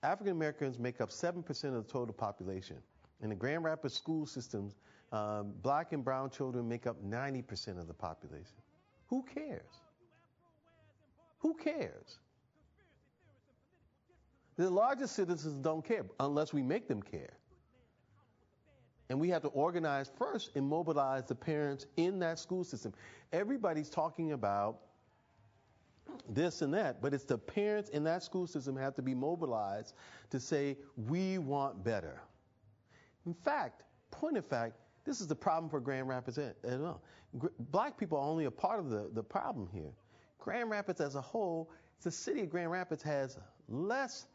African Americans make up 7% of the total population. In the Grand Rapids school systems, black and brown children make up 90% of the population. Who cares? Who cares? The largest citizens don't care unless we make them care. And we have to organize first and mobilize the parents in that school system. Everybody's talking about this and that, but it's the parents in that school system have to be mobilized to say, we want better. In fact, point of fact, this is the problem for Grand Rapids as well. Black people are only a part of the problem here. Grand Rapids as a whole, the city of Grand Rapids has less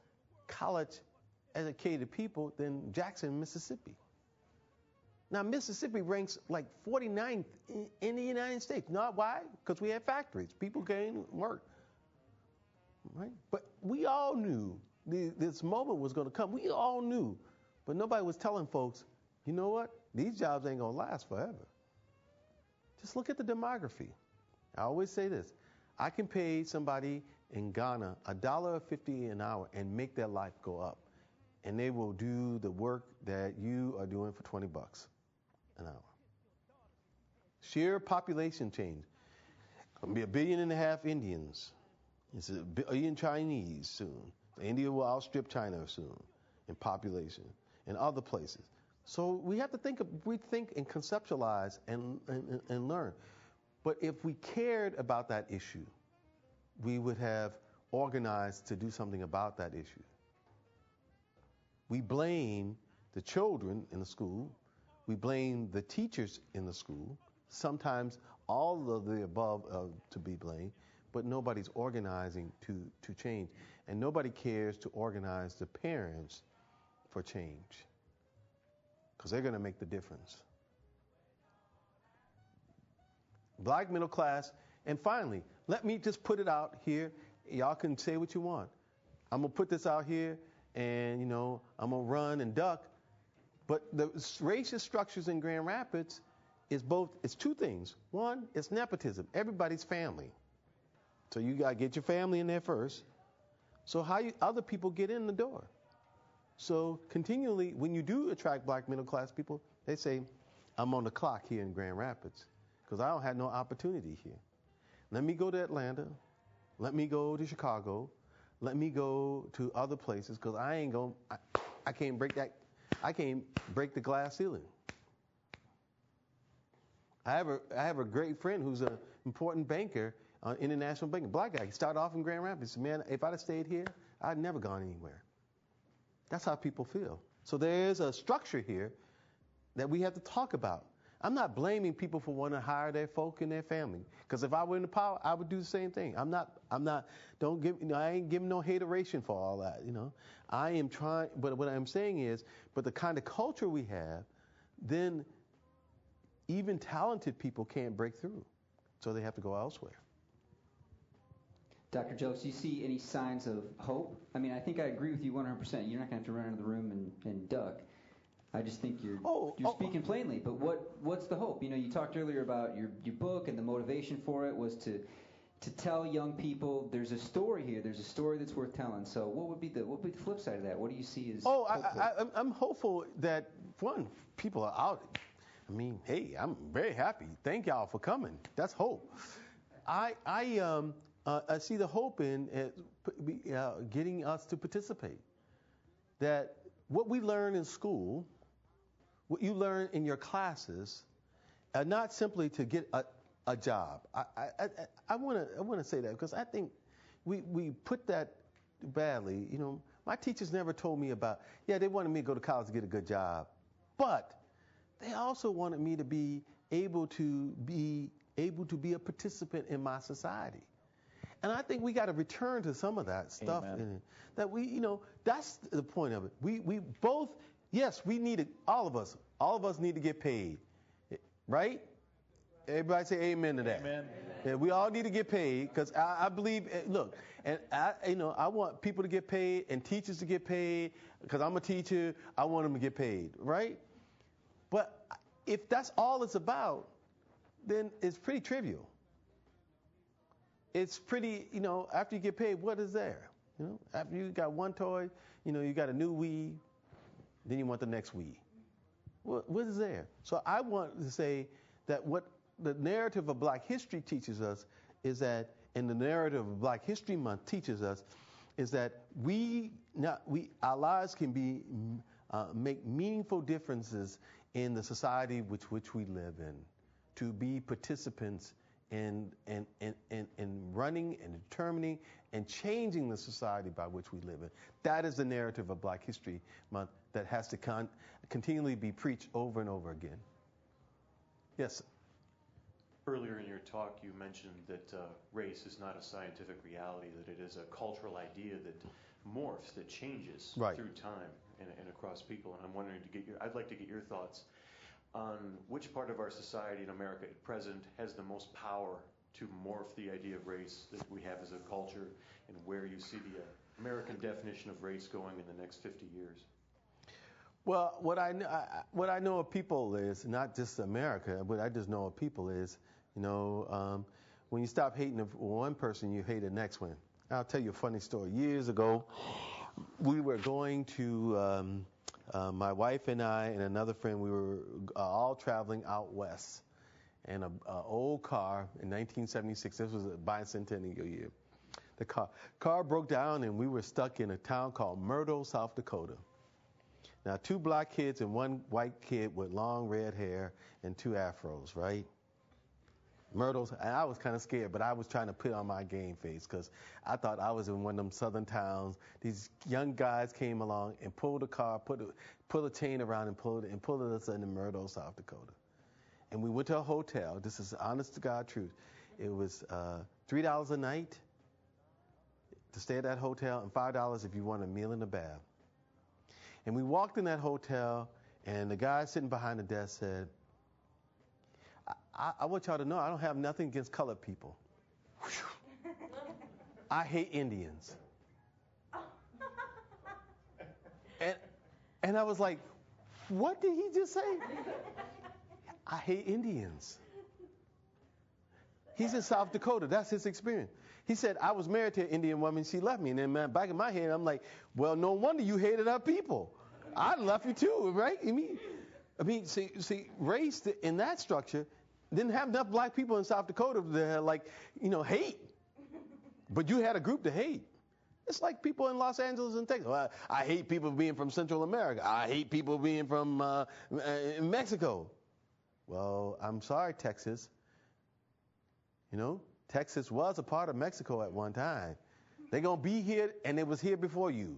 college-educated people than Jackson, Mississippi. Now, Mississippi ranks like 49th in the United States. Not why? Because we have factories. People came to work. Right? But we all knew this moment was going to come. We all knew. But nobody was telling folks, you know what? These jobs ain't going to last forever. Just look at the demography. I always say this. I can pay somebody in Ghana $1.50 an hour and make their life go up. And they will do the work that you are doing for $20 an hour. Sheer population change. There'll be 1.5 billion Indians. It's 1 billion Chinese soon. India will outstrip China soon in population and other places. So we have to rethink and conceptualize and learn. But if we cared about that issue, we would have organized to do something about that issue. We blame the children in the school. We blame the teachers in the school. Sometimes all of the above to be blamed, but nobody's organizing to change. And nobody cares to organize the parents for change, because they're going to make the difference. Black middle class. And finally, let me just put it out here. Y'all can say what you want. I'm going to put this out here, and, I'm going to run and duck. But the racist structures in Grand Rapids it's two things. One, it's nepotism. Everybody's family. So you got to get your family in there first. So how other people get in the door? So continually, when you do attract black middle class people, they say, I'm on the clock here in Grand Rapids because I don't have no opportunity here. Let me go to Atlanta. Let me go to Chicago. Let me go to other places because I can't break that. I can't break the glass ceiling. I have a great friend who's an important banker, international banker, black guy. He started off in Grand Rapids. He said, man, if I'd have stayed here, I'd never gone anywhere. That's how people feel. So there's a structure here that we have to talk about. I'm not blaming people for wanting to hire their folk in their family. Because if I were in the power, I would do the same thing. I ain't giving no hateration for all that, I am trying, but what I'm saying is, but the kind of culture we have, then even talented people can't break through. So they have to go elsewhere. Dr. Jelks, do you see any signs of hope? I mean, I think I agree with you 100%. You're not going to have to run into the room and duck. I just think you're speaking plainly. But what's the hope? You talked earlier about your book, and the motivation for it was to tell young people there's a story here. There's a story that's worth telling. So what would be the flip side of that? What do you see as hopeful? I'm hopeful that, one, people are out. I mean, hey, I'm very happy. Thank y'all for coming. That's hope. I see the hope in getting us to participate. That what we learn in school, what you learn in your classes, are not simply to get a job. I want to say that because I think we put that badly. My teachers never told me about, they wanted me to go to college to get a good job, but they also wanted me to be able to be a participant in my society. And I think we got to return to some of that stuff. That that's the point of it. We both, yes, we need all of us need to get paid, right? Everybody say amen to that. Amen. Yeah, we all need to get paid because I believe. Look, and I want people to get paid and teachers to get paid because I'm a teacher. I want them to get paid, right? But if that's all it's about, then it's pretty trivial. It's pretty, after you get paid, what is there? After you got one toy, you got a new Wii, then you want the next Wii. What is there? So I want to say that what the narrative of Black History teaches us is that, and the narrative of Black History Month teaches us, is that our lives can make meaningful differences in the society which we live in, to be participants in running and determining and changing the society by which we live in. That is the narrative of Black History Month that has to continually be preached over and over again. Yes. Earlier in your talk, you mentioned that race is not a scientific reality, that it is a cultural idea that morphs, that changes through time and across people. And I'm wondering I'd like to get your thoughts on which part of our society in America at present has the most power to morph the idea of race that we have as a culture, and where you see the American definition of race going in the next 50 years. Well, what I know of people is, not just America, but I just know of people is, when you stop hating one person, you hate the next one. I'll tell you a funny story. Years ago, we were going to, my wife and I and another friend, we were all traveling out west in an old car in 1976. This was a bicentennial year. The car broke down, and we were stuck in a town called Myrtle, South Dakota. Now, 2 black kids and 1 white kid with long red hair and 2 afros, right? Myrtle's, and I was kind of scared, but I was trying to put on my game face because I thought I was in one of them southern towns. These young guys came along and pulled the car, pulled a chain around and pulled us into Myrtle, South Dakota. And we went to a hotel. This is honest to God truth. It was $3 a night to stay at that hotel and $5 if you want a meal and a bath. And we walked in that hotel, and the guy sitting behind the desk said, I want y'all to know I don't have nothing against colored people. I hate Indians. And I was like, what did he just say? I hate Indians. He's in South Dakota. That's his experience. He said, I was married to an Indian woman. She left me. And then back in my head, I'm like, well, no wonder you hated our people. I left you too, right? I mean, see, race in that structure didn't have enough black people in South Dakota to hate. But you had a group to hate. It's like people in Los Angeles and Texas. Well, I hate people being from Central America. I hate people being from Mexico. Well, I'm sorry, Texas. Texas was a part of Mexico at one time. They're going to be here, and it was here before you,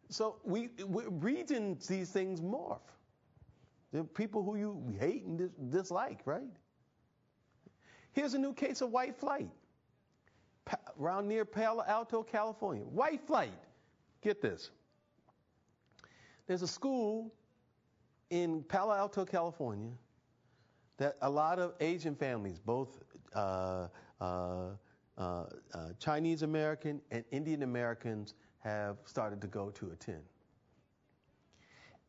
So regions, these things morph. They're people who you hate and dislike, right? Here's a new case of white flight. Around near Palo Alto, California. White flight. Get this. There's a school in Palo Alto, California, that a lot of Asian families, both Chinese American and Indian Americans, have started to go to attend.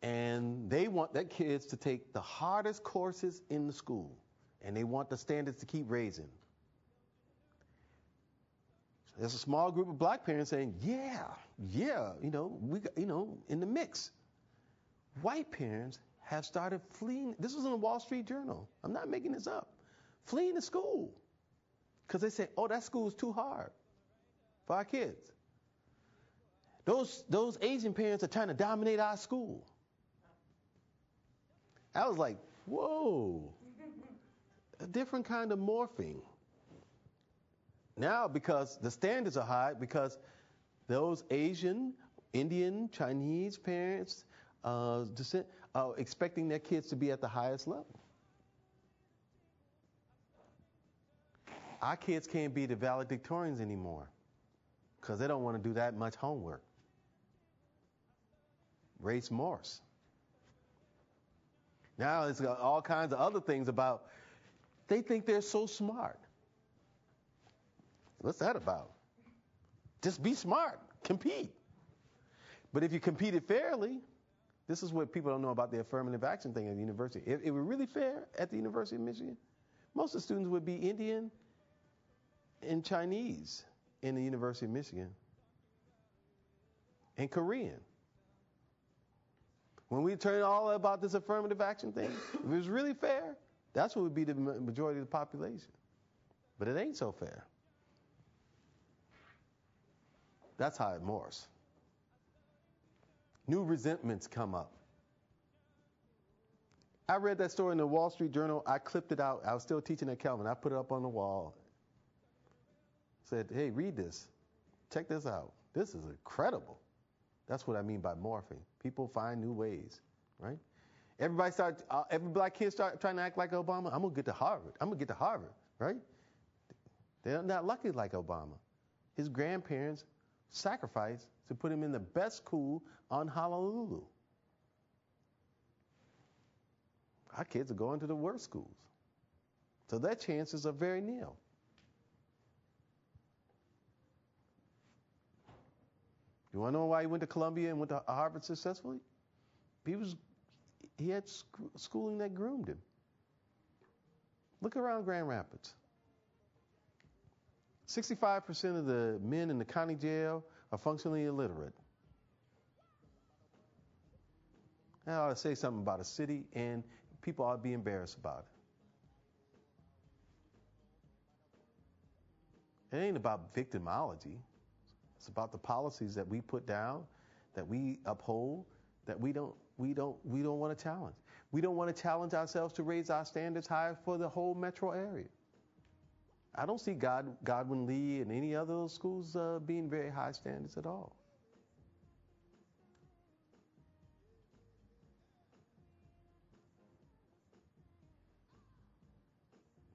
And they want their kids to take the hardest courses in the school, and they want the standards to keep raising. There's a small group of black parents saying, yeah, in the mix. White parents have started fleeing. This was in the Wall Street Journal. I'm not making this up. Fleeing the school. Because they say, oh, that school is too hard for our kids. Those Asian parents are trying to dominate our school. I was like, whoa. A different kind of morphing. Now, because the standards are high, because those Asian, Indian, Chinese parents are expecting their kids to be at the highest level. Our kids can't be the valedictorians anymore because they don't want to do that much homework. Race Morse. Now it's got all kinds of other things about, they think they're so smart. What's that about? Just be smart. Compete. But if you competed fairly, this is what people don't know about the affirmative action thing at the university. If it were really fair at the University of Michigan, most of the students would be Indian and Chinese in the University of Michigan. And Korean. When we turn all about this affirmative action thing, if it was really fair, that's what would be the majority of the population. But it ain't so fair. That's how it morphs. New resentments come up. I read that story in the Wall Street Journal. I clipped it out. I was still teaching at Calvin. I put it up on the wall. Said, hey, read this. Check this out. This is incredible. That's what I mean by morphing. People find new ways, right? Every black kid start trying to act like Obama. I'm going to get to Harvard. I'm going to get to Harvard, right? They're not lucky like Obama. His grandparents sacrificed to put him in the best school on Honolulu. Our kids are going to the worst schools. So their chances are very nil. You want to know why he went to Columbia and went to Harvard successfully? He had schooling that groomed him. Look around Grand Rapids. 65% of the men in the county jail are functionally illiterate. I ought to say something about a city, and people ought to be embarrassed about it. It ain't about victimology. It's about the policies that we put down, that we uphold, that we don't want to challenge. We don't want to challenge ourselves to raise our standards higher for the whole metro area. I don't see Godwin Lee and any other schools being very high standards at all.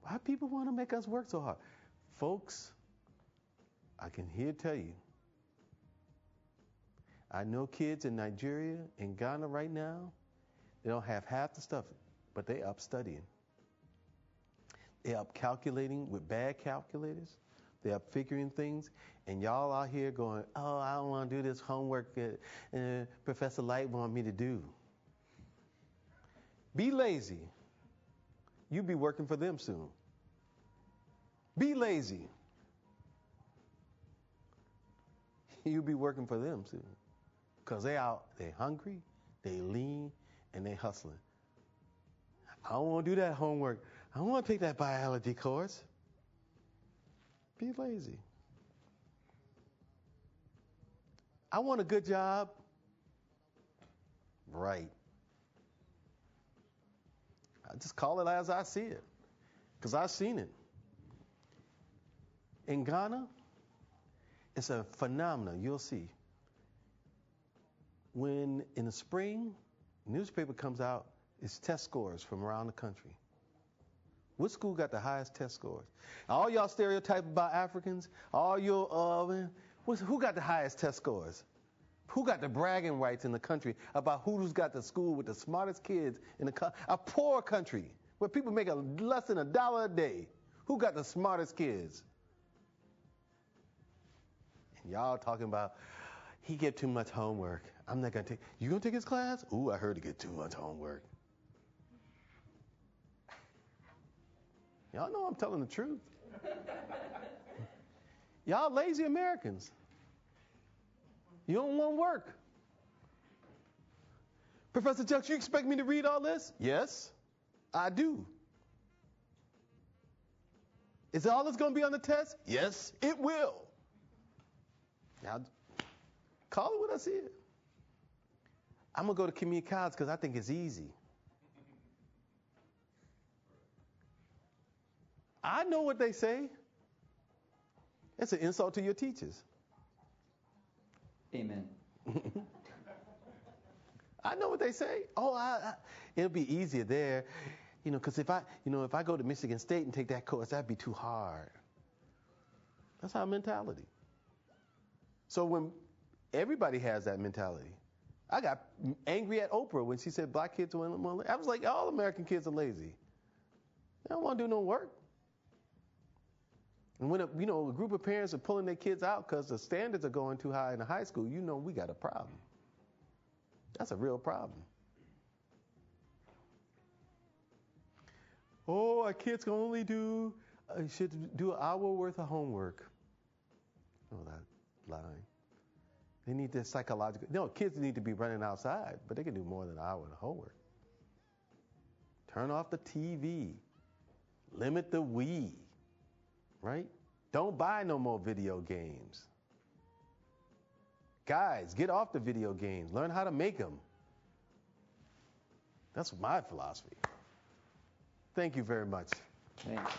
Why people want to make us work so hard? Folks, I can tell you, I know kids in Nigeria and Ghana right now, they don't have half the stuff, but they up studying. They up calculating with bad calculators. They up figuring things. And y'all out here going, oh, I don't want to do this homework that Professor Light want me to do. Be lazy. You'll be working for them soon. Be lazy. You'll be working for them soon. Because they hungry, they lean, and they hustling. I don't want to do that homework. I don't want to take that biology course. Be lazy. I want a good job. Right. I just call it as I see it. Because I've seen it. In Ghana, it's a phenomenon. You'll see. When in the spring, newspaper comes out, It's test scores from around the country. What school got the highest test scores? All y'all stereotype about Africans, all your who got the highest test scores? Who got the bragging rights in the country about who's got the school with the smartest kids in a poor country where people make less than $1 a day? Who got the smartest kids? And y'all talking about he get too much homework. I'm not gonna take. You gonna take his class? Ooh, I heard he get too much homework. Y'all know I'm telling the truth. Y'all lazy Americans. You don't want to work. Professor Jelks, you expect me to read all this? Yes, I do. Is all this going to be on the test? Yes, it will. Now, call it what I see it. I'm going to go to community college because I think it's easy. I know what they say. It's an insult to your teachers. Amen. I know what they say. Oh, it'll be easier there, because if I go to Michigan State and take that course, that'd be too hard. That's our mentality. So when everybody has that mentality, I got angry at Oprah when she said black kids were more lazy. I was like, all American kids are lazy. They don't want to do no work. And when a group of parents are pulling their kids out because the standards are going too high in the high school, we got a problem. That's a real problem. Oh, our kids can only should do an hour worth of homework. Oh, that line. They need this psychological. No, kids need to be running outside, but they can do more than an hour of homework. Turn off the TV. Limit the Wii. Right? Don't buy no more video games. Guys, get off the video games. Learn how to make them. That's my philosophy. Thank you very much. Thanks.